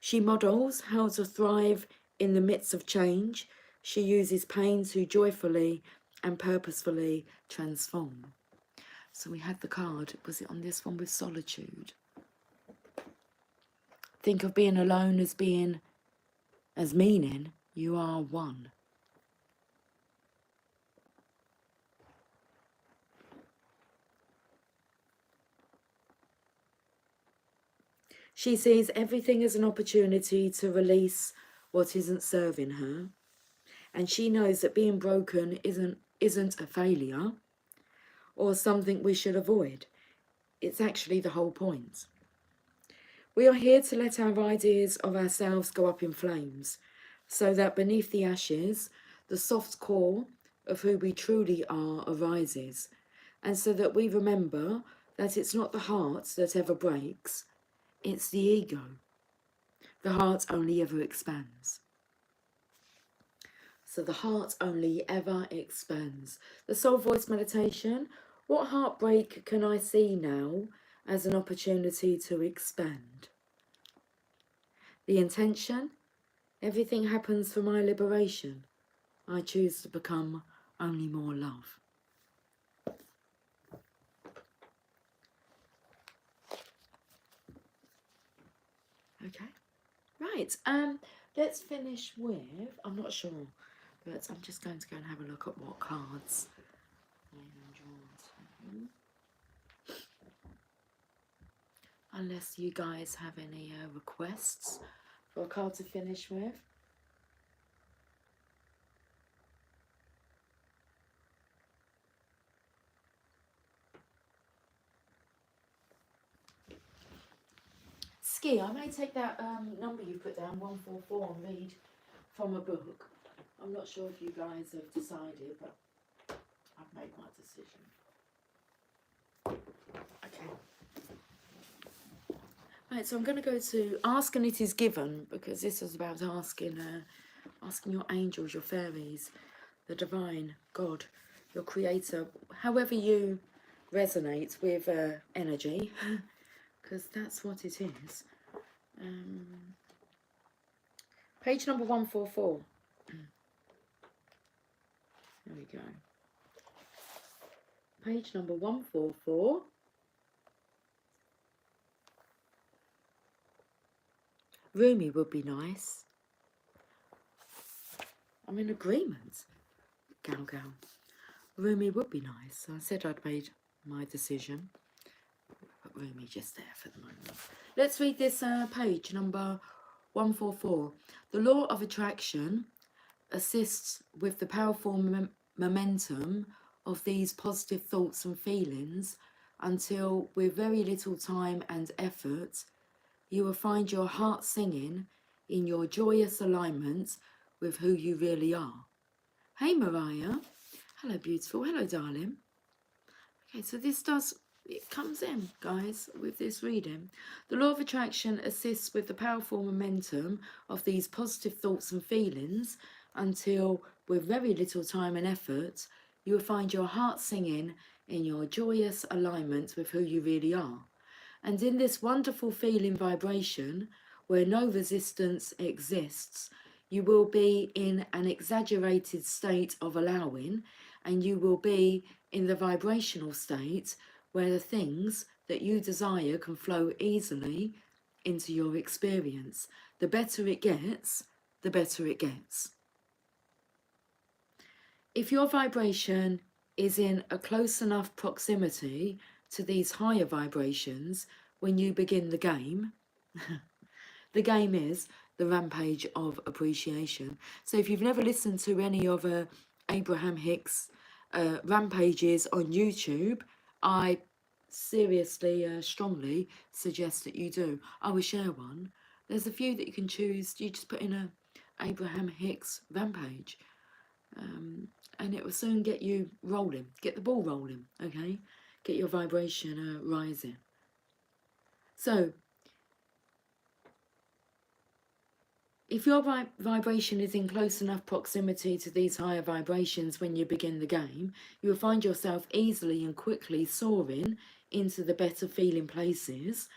She models how to thrive in the midst of change. She uses pain to joyfully and purposefully transform. So we had the card, was it on this one with solitude? Think of being alone as meaning you are one. She sees everything as an opportunity to release what isn't serving her. And she knows that being broken isn't a failure or something we should avoid. It's actually the whole point. We are here to let our ideas of ourselves go up in flames, so that beneath the ashes, the soft core of who we truly are arises, and so that we remember that it's not the heart that ever breaks, it's the ego. The heart only ever expands. So the heart only ever expands. The soul voice meditation. What heartbreak can I see now as an opportunity to expand? The intention. Everything happens for my liberation. I choose to become only more love. Okay. Right. Let's finish with, I'm not sure, but I'm just going to go and have a look at what cards I am drawn to. Unless you guys have any requests for a card to finish with. Ski, I may take that number you put down, 144, and read from a book. I'm not sure if you guys have decided, but I've made my decision. Okay. Right, so I'm going to go to Ask and It Is Given, because this is about asking your angels, your fairies, the divine, God, your creator, however you resonate with energy, because that's what it is. Page number 144. There we go. Page number 144. Rumi would be nice. I'm in agreement. Gal. Rumi would be nice. I said I'd made my decision. But Rumi just there for the moment. Let's read this page number 144. The law of attraction assists with the powerful momentum of these positive thoughts and feelings until, with very little time and effort, you will find your heart singing in your joyous alignment with who you really are. Hey Mariah. Hello beautiful. Hello darling. Okay, so it comes in, guys, with this reading. The law of attraction assists with the powerful momentum of these positive thoughts and feelings until, with very little time and effort, you will find your heart singing in your joyous alignment with who you really are. And in this wonderful feeling vibration, where no resistance exists, you will be in an exaggerated state of allowing, and you will be in the vibrational state where the things that you desire can flow easily into your experience. The better it gets, the better it gets. If your vibration is in a close enough proximity to these higher vibrations when you begin the game, the game is the Rampage of Appreciation. So if you've never listened to any of Abraham Hicks' rampages on YouTube, I seriously, strongly suggest that you do. I will share one. There's a few that you can choose. You just put in a Abraham Hicks rampage, and it will soon get you rolling. Get the ball rolling, okay? Get your vibration rising. So, if your vibration is in close enough proximity to these higher vibrations when you begin the game, you will find yourself easily and quickly soaring into the better feeling places.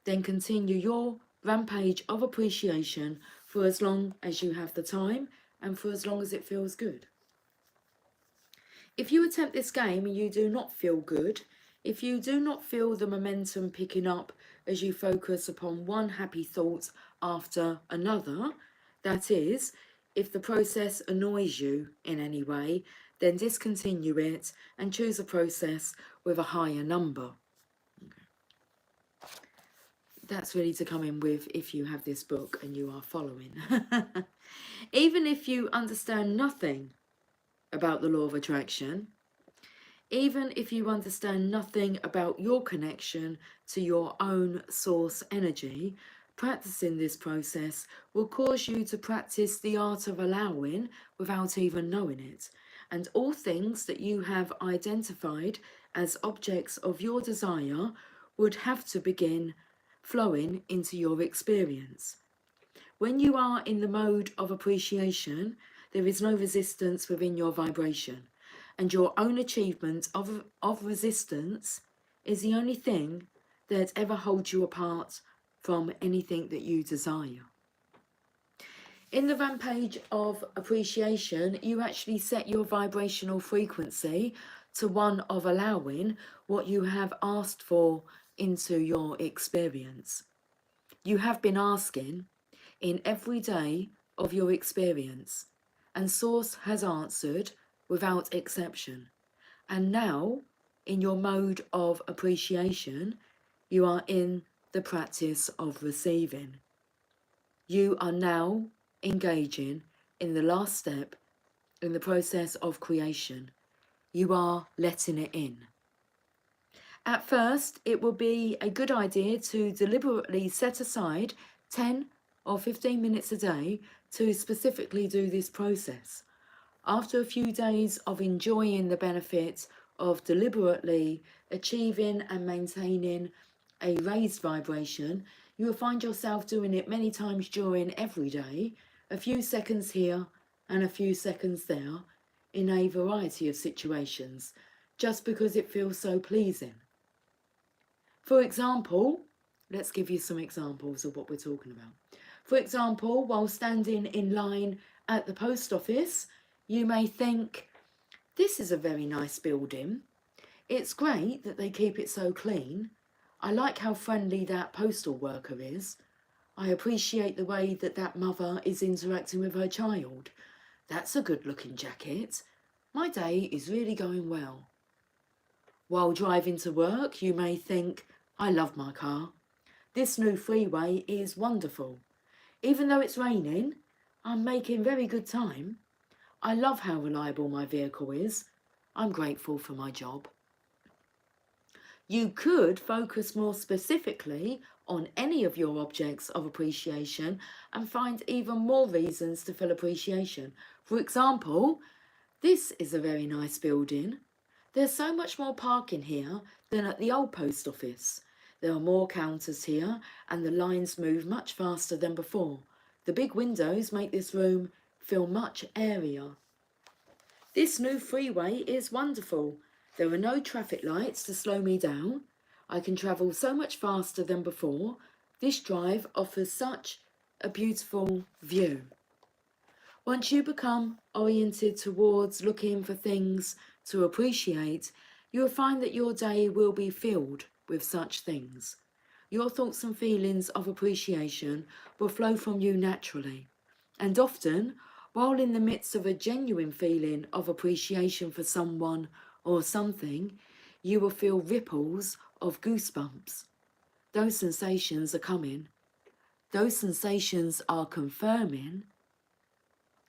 Then continue your rampage of appreciation for as long as you have the time and for as long as it feels good. If you attempt this game and you do not feel good, if you do not feel the momentum picking up as you focus upon one happy thought after another, that is, if the process annoys you in any way, then discontinue it and choose a process with a higher number. That's really to come in with if you have this book and you are following. Even if you understand nothing about the law of attraction, even if you understand nothing about your connection to your own source energy, practicing this process will cause you to practice the art of allowing without even knowing it. And all things that you have identified as objects of your desire would have to begin flowing into your experience. When you are in the mode of appreciation, there is no resistance within your vibration, and your own achievement of resistance is the only thing that ever holds you apart from anything that you desire. In the Rampage of Appreciation, you actually set your vibrational frequency to one of allowing what you have asked for into your experience. You have been asking in every day of your experience, and Source has answered without exception. And now, in your mode of appreciation, you are in the practice of receiving. You are now engaging in the last step in the process of creation. You are letting it in. At first, it will be a good idea to deliberately set aside 10 or 15 minutes a day to specifically do this process. After a few days of enjoying the benefits of deliberately achieving and maintaining a raised vibration, you will find yourself doing it many times during every day, a few seconds here and a few seconds there, in a variety of situations, just because it feels so pleasing. For example, let's give you some examples of what we're talking about. For example, while standing in line at the post office, you may think, this is a very nice building. It's great that they keep it so clean. I like how friendly that postal worker is. I appreciate the way that that mother is interacting with her child. That's a good-looking jacket. My day is really going well. While driving to work, you may think, I love my car. This new freeway is wonderful. Even though it's raining, I'm making very good time. I love how reliable my vehicle is. I'm grateful for my job. You could focus more specifically on any of your objects of appreciation and find even more reasons to feel appreciation. For example, this is a very nice building. There's so much more parking here than at the old post office. There are more counters here and the lines move much faster than before. The big windows make this room feel much airier. This new freeway is wonderful. There are no traffic lights to slow me down. I can travel so much faster than before. This drive offers such a beautiful view. Once you become oriented towards looking for things to appreciate, you will find that your day will be filled with such things. Your thoughts and feelings of appreciation will flow from you naturally. And often, while in the midst of a genuine feeling of appreciation for someone or something, you will feel ripples of goosebumps. Those sensations are coming. Those sensations are confirming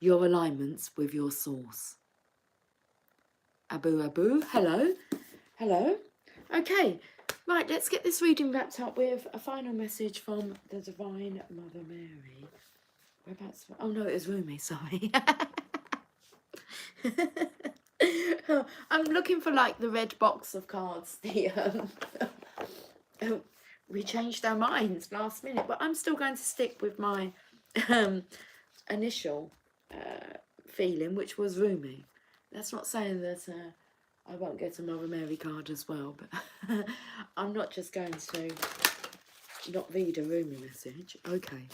your alignments with your source. Abu Abu, hello. Hello. Okay, right, let's get this reading wrapped up with a final message from the Divine Mother Mary. Whereabouts? Oh no, it was Rumi, sorry. I'm looking for like the red box of cards. We changed our minds last minute, but I'm still going to stick with my initial feeling, which was Rumi. That's not saying that I won't get a Mother Mary card as well, but I'm not just going to not read a Rumi message. Okay,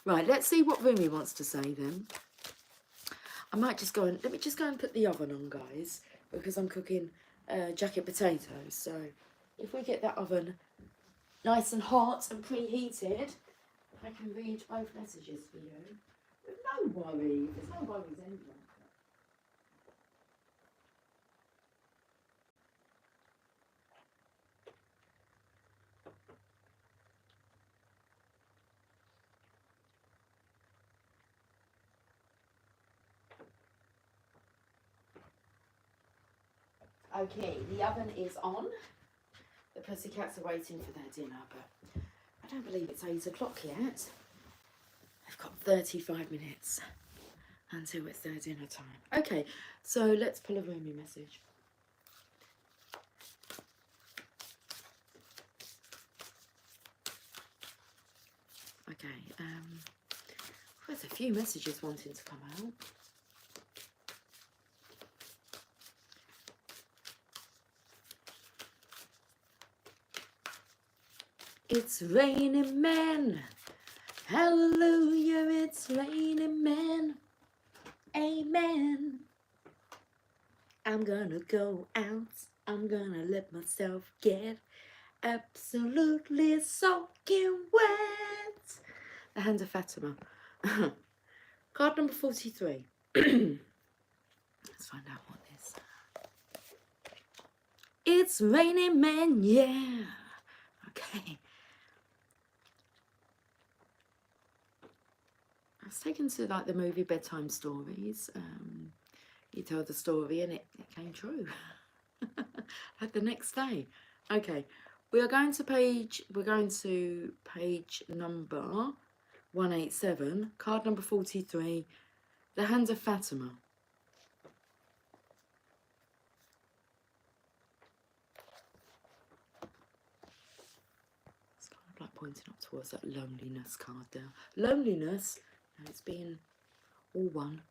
right, let's see what Rumi wants to say then. I might just go and, let me just go and put the oven on, guys, because I'm cooking jacket potatoes. So if we get that oven nice and hot and preheated, I can read both messages for you. With no worry, there's no worries anyway. Okay, the oven is on. The pussycats are waiting for their dinner, but I don't believe it's 8 o'clock yet. I've got 35 minutes until it's their dinner time. Okay, so let's pull a Rumi message. Okay, there's a few messages wanting to come out. It's raining men. Hallelujah, it's raining men. Amen. I'm gonna go out. I'm gonna let myself get absolutely soaking wet. The Hand of Fatima. Card number 43. Let's find out what this. It's raining men, yeah. Okay. I was taken to like the movie Bedtime Stories. You told the story and it came true. Like the next day. Okay, we're going to page number 187, card number 43, the Hand of Fatima. It's kind of like pointing up towards that loneliness card there. Loneliness, it's being all one.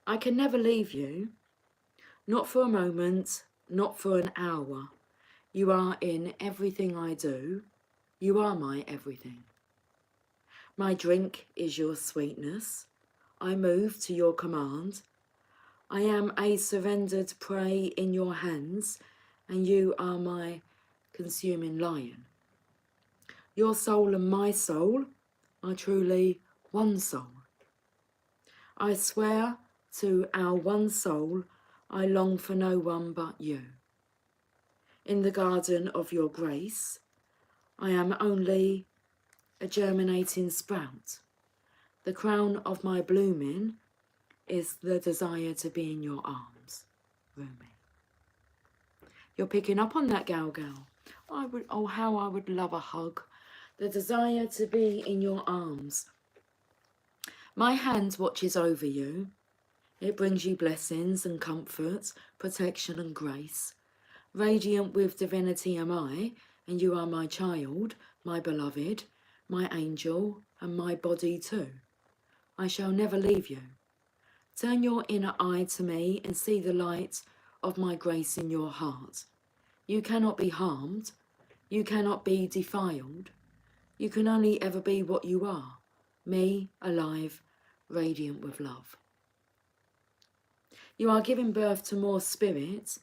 I can never leave you, not for a moment, not for an hour. You are in everything I do. You are my everything. My drink is your sweetness. I move to your command. I am a surrendered prey in your hands, and you are my consuming lion. Your soul and my soul are truly one soul. I swear to our one soul, I long for no one but you. In the garden of your grace, I am only a germinating sprout. The crown of my blooming is the desire to be in your arms. Rumi. You're picking up on that, gal. Oh, how I would love a hug. The desire to be in your arms. My hand watches over you. It brings you blessings and comfort, protection and grace. Radiant with divinity am I, and you are my child, my beloved, my angel, and my body too. I shall never leave you. Turn your inner eye to me and see the light of my grace in your heart. You cannot be harmed. You cannot be defiled. You can only ever be what you are, me, alive, radiant with love. You are giving birth to more spirit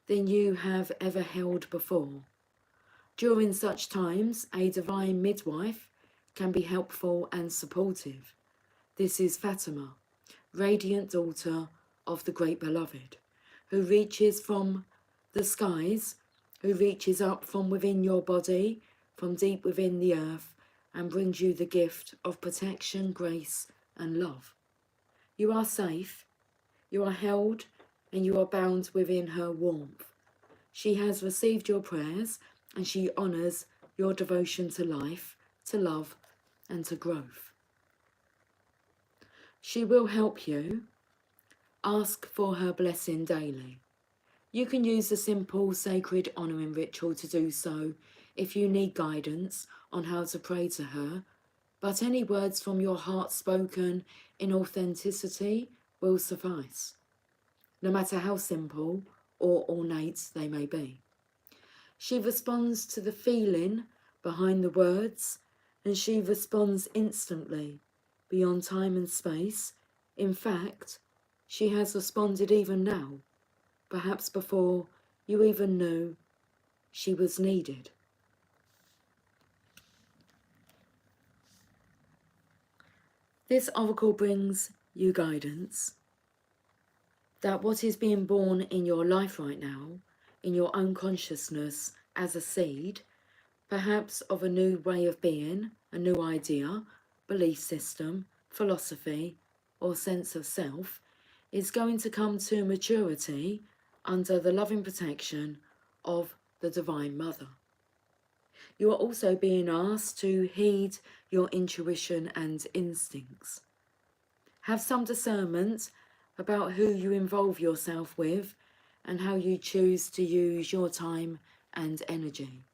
than you have ever held before. During such times, a divine midwife can be helpful and supportive. This is Fatima, radiant daughter of the great beloved, who reaches from the skies, who reaches up from within your body, from deep within the earth, and brings you the gift of protection, grace, and love. You are safe, you are held, and you are bound within her warmth. She has received your prayers, and she honours your devotion to life, to love, and to growth. She will help you. Ask for her blessing daily. You can use the simple sacred honouring ritual to do so if you need guidance on how to pray to her, but any words from your heart spoken in authenticity will suffice, no matter how simple or ornate they may be. She responds to the feeling behind the words, and she responds instantly, beyond time and space. In fact, she has responded even now, perhaps before you even knew she was needed. This oracle brings you guidance that what is being born in your life right now, in your own consciousness as a seed, perhaps of a new way of being, a new idea, belief system, philosophy, or sense of self, is going to come to maturity under the loving protection of the Divine Mother. You are also being asked to heed your intuition and instincts. Have some discernment about who you involve yourself with and how you choose to use your time and energy.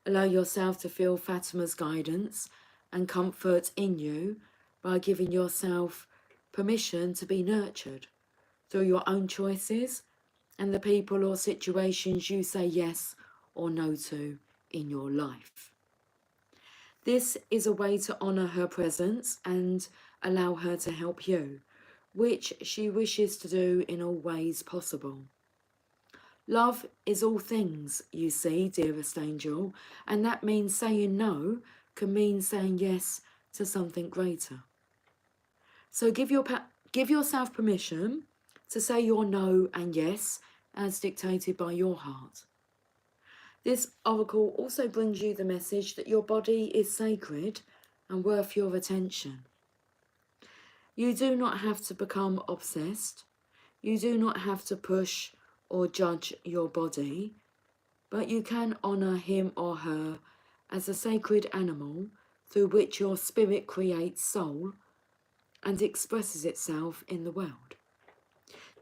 Allow yourself to feel Fatima's guidance and comfort in you by giving yourself permission to be nurtured through your own choices and the people or situations you say yes or no to in your life. This is a way to honour her presence and allow her to help you, which she wishes to do in all ways possible. Love is all things, you see, dearest angel, and that means saying no can mean saying yes to something greater. So give yourself permission to say your no and yes as dictated by your heart. This oracle also brings you the message that your body is sacred and worth your attention. You do not have to become obsessed. You do not have to push or judge your body, but you can honour him or her as a sacred animal through which your spirit creates soul and expresses itself in the world.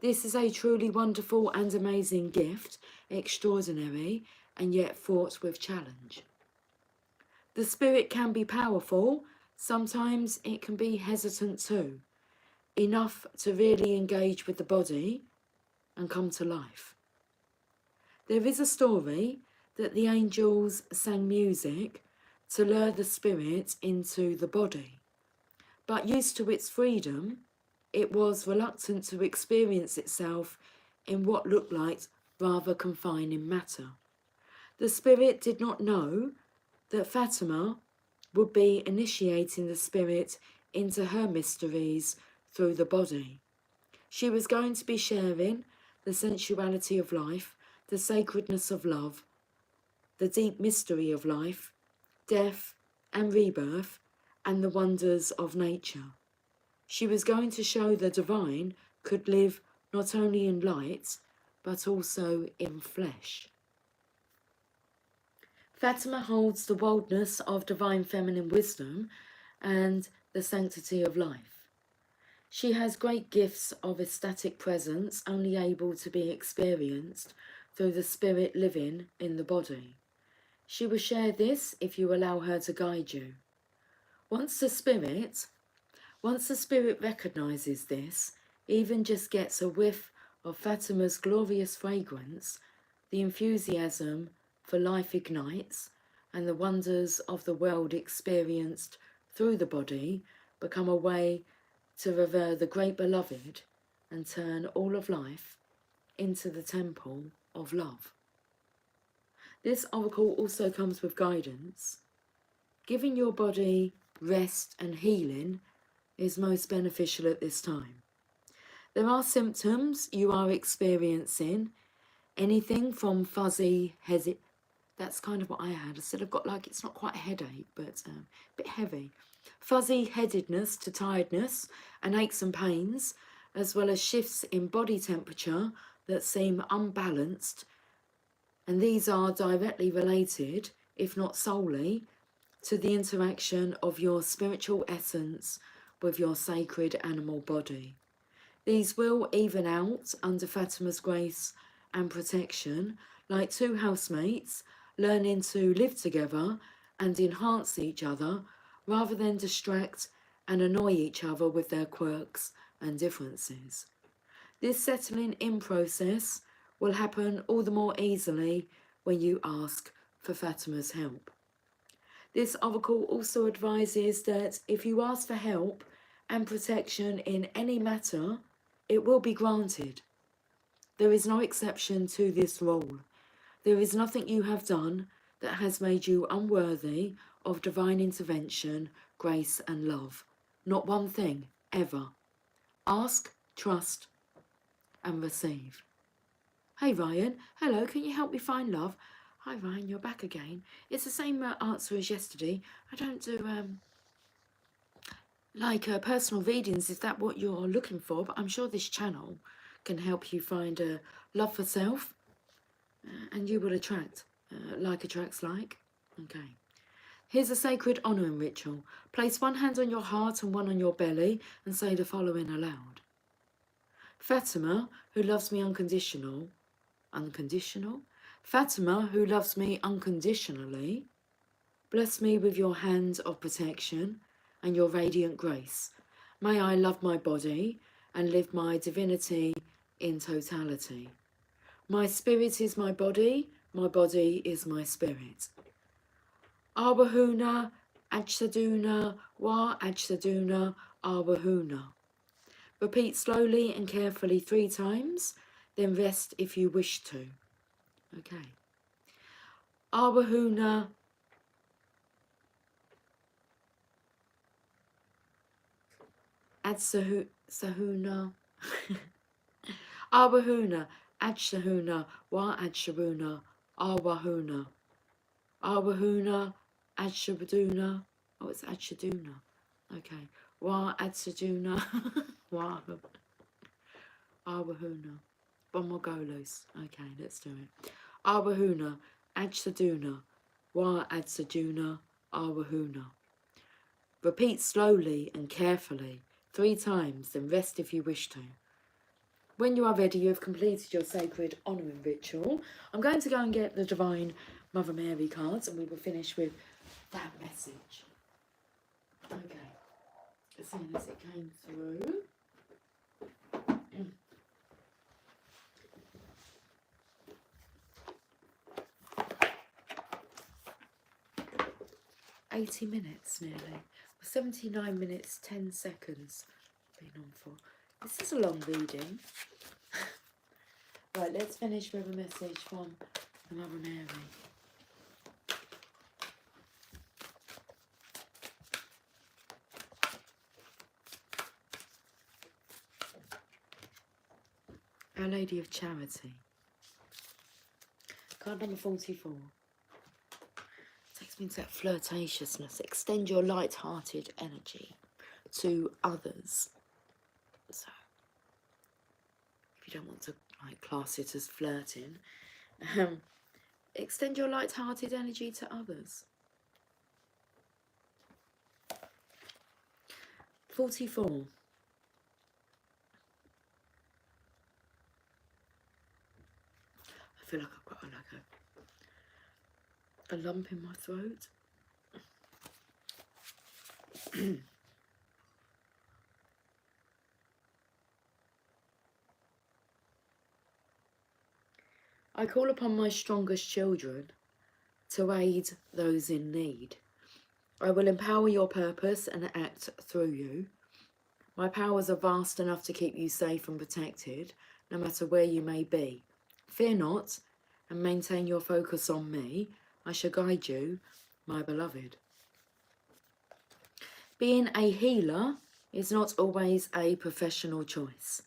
This is a truly wonderful and amazing gift, extraordinary and yet fraught with challenge. The spirit can be powerful, sometimes it can be hesitant too, enough to really engage with the body and come to life. There is a story that the angels sang music to lure the spirit into the body, but used to its freedom, it was reluctant to experience itself in what looked like rather confining matter. The spirit did not know that Fatima would be initiating the spirit into her mysteries through the body. She was going to be sharing the sensuality of life, the sacredness of love, the deep mystery of life, death and rebirth, and the wonders of nature. She was going to show the divine could live not only in light, but also in flesh. Fatima holds the boldness of divine feminine wisdom and the sanctity of life. She has great gifts of ecstatic presence, only able to be experienced through the spirit living in the body. She will share this if you allow her to guide you. Once the spirit Once the spirit recognizes this, even just gets a whiff of Fatima's glorious fragrance, the enthusiasm for life ignites, and the wonders of the world experienced through the body become a way to revere the great beloved and turn all of life into the temple of love. This oracle also comes with guidance. Giving your body rest and healing is most beneficial at this time. There are symptoms you are experiencing, anything from fuzzy head. That's kind of what I had. I said I've got like, it's not quite a headache, but a bit heavy. Fuzzy headedness to tiredness and aches and pains, as well as shifts in body temperature that seem unbalanced. And these are directly related, if not solely, to the interaction of your spiritual essence with your sacred animal body. These will even out under Fatima's grace and protection, like two housemates learning to live together and enhance each other rather than distract and annoy each other with their quirks and differences. This settling in process will happen all the more easily when you ask for Fatima's help. This oracle also advises that if you ask for help and protection in any matter, it will be granted. There is no exception to this rule. There is nothing you have done that has made you unworthy of divine intervention, grace and love. Not one thing, ever. Ask, trust and receive. Hey Ryan, hello, can you help me find love? Hi Ryan, you're back again. It's the same answer as yesterday. I don't do personal readings, is that what you're looking for? But I'm sure this channel can help you find a love for self, and you will attract. Like attracts like. Okay. Here's a sacred honouring ritual. Place one hand on your heart and one on your belly and say the following aloud. Fatima, who loves me unconditional. Fatima, who loves me unconditionally, bless me with your hand of protection and your radiant grace. May I love my body and live my divinity in totality. My spirit is my body is my spirit. Arbahuna, Ajsaduna, Wa Ajsaduna, Arbahuna. Repeat slowly and carefully 3 times, then rest if you wish to. Okay. Arbahuna, Adsahuna, Arbahuna, Adsahuna, Wa Adshabuna, Arbahuna. Arbahuna, Adshabaduna. Oh, it's Adshaduna. Okay. Wa Adsaduna. Wa Arbahuna. One more go loose. Okay, let's do it. Arbahuna, Adsaduna. Wa Adsaduna, Arbahuna. Repeat slowly and carefully 3 times, then rest if you wish to. When you are ready, you have completed your sacred honouring ritual. I'm going to go and get the Divine Mother Mary cards and we will finish with that message. Okay. As soon as it came through. 80 minutes nearly. 79 minutes, 10 seconds been on for. This is a long reading. Right, let's finish with a message from the Mother Mary. Our Lady of Charity. Card number 44. Takes me into that flirtatiousness. Extend your light-hearted energy to others. So, if you don't want to class it as flirting, extend your light-hearted energy to others. 44. I feel like I've got a lump in my throat. I call upon my strongest children to aid those in need. I will empower your purpose and act through you. My powers are vast enough to keep you safe and protected, no matter where you may be. Fear not, and maintain your focus on me. I shall guide you, my beloved. Being a healer is not always a professional choice.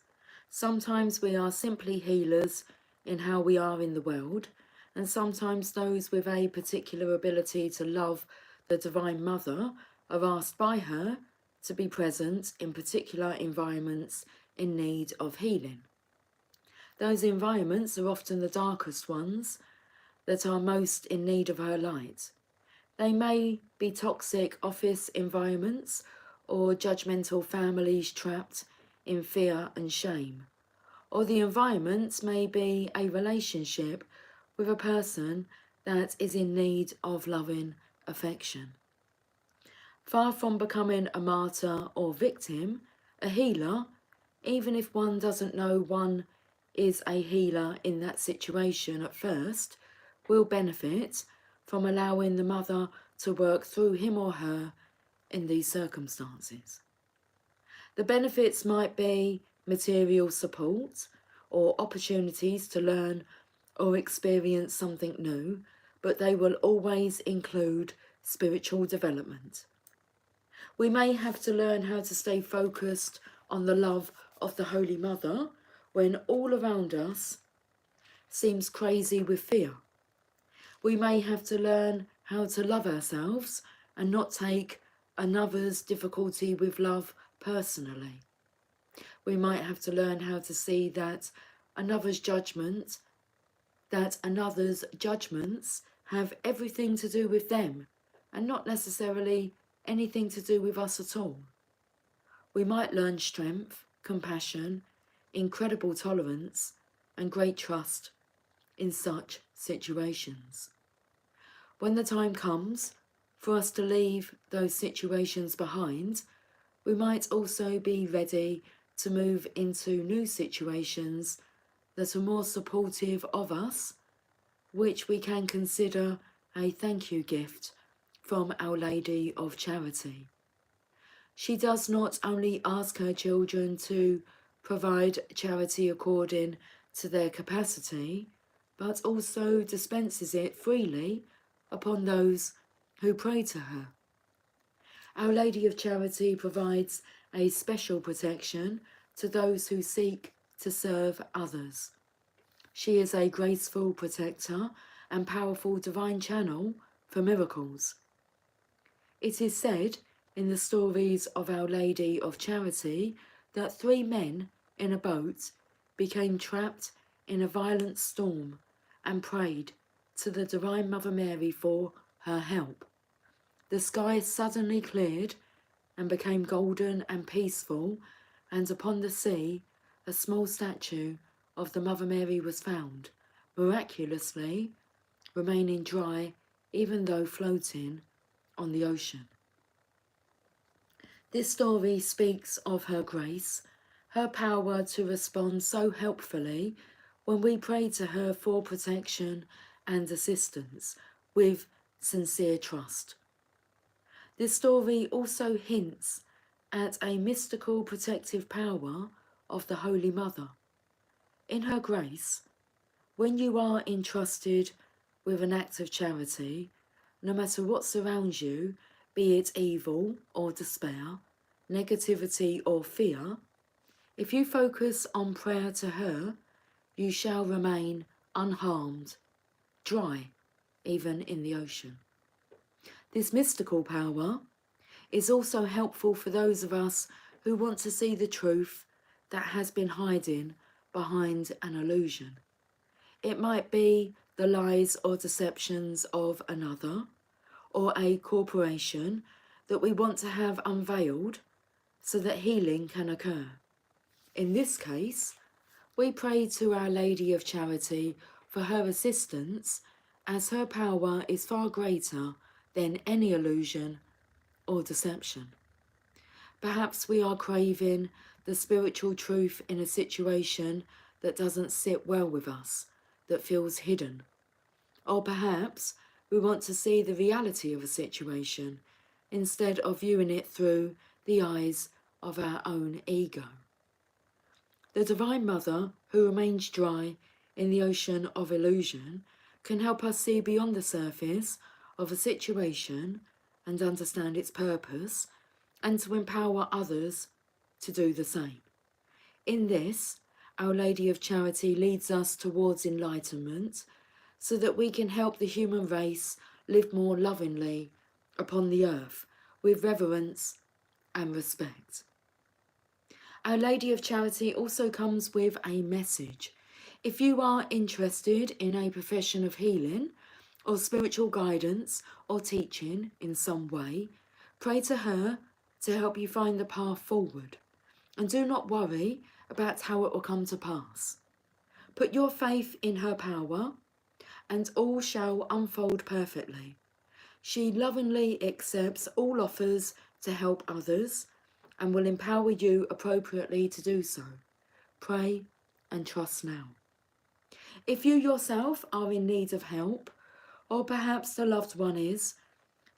Sometimes we are simply healers in how we are in the world, and sometimes those with a particular ability to love the Divine Mother are asked by her to be present in particular environments in need of healing. Those environments are often the darkest ones that are most in need of her light. They may be toxic office environments or judgmental families trapped in fear and shame. Or the environment may be a relationship with a person that is in need of loving affection. Far from becoming a martyr or victim, a healer, even if one doesn't know one is a healer in that situation at first, will benefit from allowing the mother to work through him or her in these circumstances. The benefits might be material support or opportunities to learn or experience something new, but they will always include spiritual development. We may have to learn how to stay focused on the love of the Holy Mother when all around us seems crazy with fear. We may have to learn how to love ourselves and not take another's difficulty with love personally. We might have to learn how to see that another's judgments have everything to do with them and not necessarily anything to do with us at all. We might learn strength, compassion, incredible tolerance, and great trust in such situations. When the time comes for us to leave those situations behind, we might also be ready to move into new situations that are more supportive of us, which we can consider a thank you gift from Our Lady of Charity. She does not only ask her children to provide charity according to their capacity, but also dispenses it freely upon those who pray to her. Our Lady of Charity provides a special protection to those who seek to serve others. She is a graceful protector and powerful divine channel for miracles. It is said in the stories of Our Lady of Charity that 3 men in a boat became trapped in a violent storm and prayed to the Divine Mother Mary for her help. The sky suddenly cleared and became golden and peaceful, and upon the sea a small statue of the Mother Mary was found, miraculously remaining dry even though floating on the ocean. This story speaks of her grace, her power to respond so helpfully when we pray to her for protection and assistance with sincere trust. This story also hints at a mystical protective power of the Holy Mother. In her grace, when you are entrusted with an act of charity, no matter what surrounds you, be it evil or despair, negativity or fear, if you focus on prayer to her, you shall remain unharmed, dry, even in the ocean. This mystical power is also helpful for those of us who want to see the truth that has been hiding behind an illusion. It might be the lies or deceptions of another or a corporation that we want to have unveiled so that healing can occur. In this case, we pray to Our Lady of Charity for her assistance, as her power is far greater than any illusion or deception. Perhaps we are craving the spiritual truth in a situation that doesn't sit well with us, that feels hidden. Or perhaps we want to see the reality of a situation instead of viewing it through the eyes of our own ego. The Divine Mother, who remains dry in the ocean of illusion, can help us see beyond the surface of a situation and understand its purpose, and to empower others to do the same. In this, Our Lady of Charity leads us towards enlightenment so that we can help the human race live more lovingly upon the earth with reverence and respect. Our Lady of Charity also comes with a message. If you are interested in a profession of healing or spiritual guidance or teaching in some way, pray to her to help you find the path forward. And do not worry about how it will come to pass. Put your faith in her power, and all shall unfold perfectly. She lovingly accepts all offers to help others and will empower you appropriately to do so. Pray and trust now. If you yourself are in need of help, or perhaps the loved one is,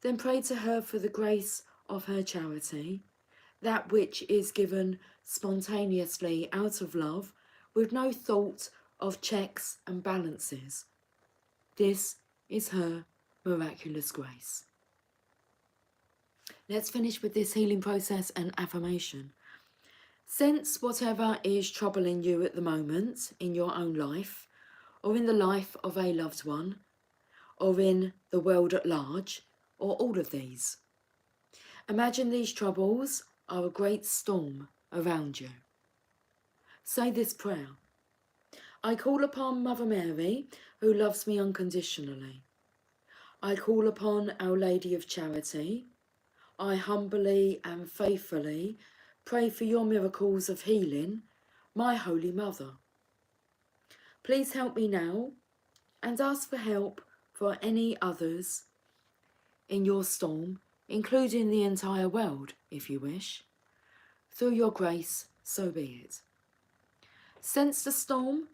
then pray to her for the grace of her charity, that which is given spontaneously out of love, with no thought of checks and balances. This is her miraculous grace. Let's finish with this healing process and affirmation. Sense whatever is troubling you at the moment in your own life, or in the life of a loved one, or in the world at large, or all of these. Imagine these troubles are a great storm around you. Say this prayer. I call upon Mother Mary, who loves me unconditionally. I call upon Our Lady of Charity. I humbly and faithfully pray for your miracles of healing, my Holy Mother. Please help me now and ask for help for any others in your storm, including the entire world, if you wish. Through your grace, so be it. Sense the storm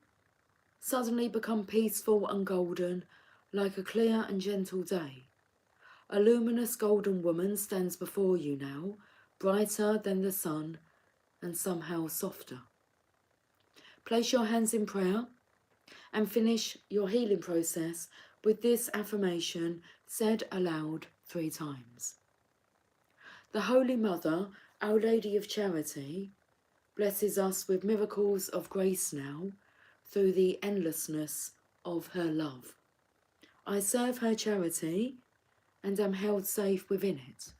suddenly become peaceful and golden, like a clear and gentle day. A luminous golden woman stands before you now, brighter than the sun and somehow softer. Place your hands in prayer and finish your healing process with this affirmation said aloud 3 times. The Holy Mother, Our Lady of Charity, blesses us with miracles of grace now through the endlessness of her love. I serve her charity and am held safe within it.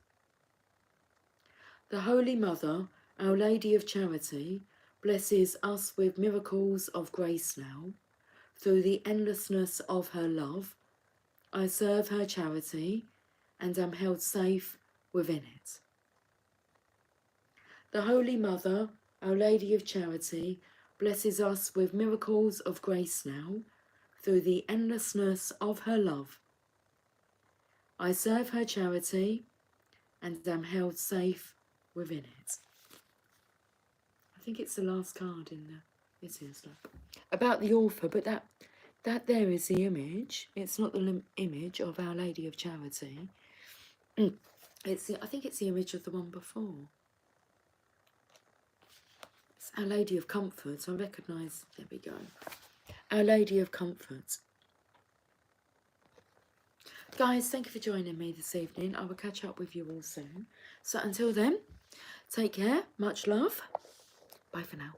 The Holy Mother, Our Lady of Charity, blesses us with miracles of grace now through the endlessness of her love. I serve her charity and am held safe within it. The Holy Mother, Our Lady of Charity, blesses us with miracles of grace now through the endlessness of her love. I serve her charity and am held safe within it. I think it's the last card in the... It is, look. About the author, but that there is the image. It's not the image of Our Lady of Charity. I think it's the image of the one before. It's Our Lady of Comfort. I recognise, there we go. Our Lady of Comfort. Guys, thank you for joining me this evening. I will catch up with you all soon. So until then, take care, much love. Bye for now.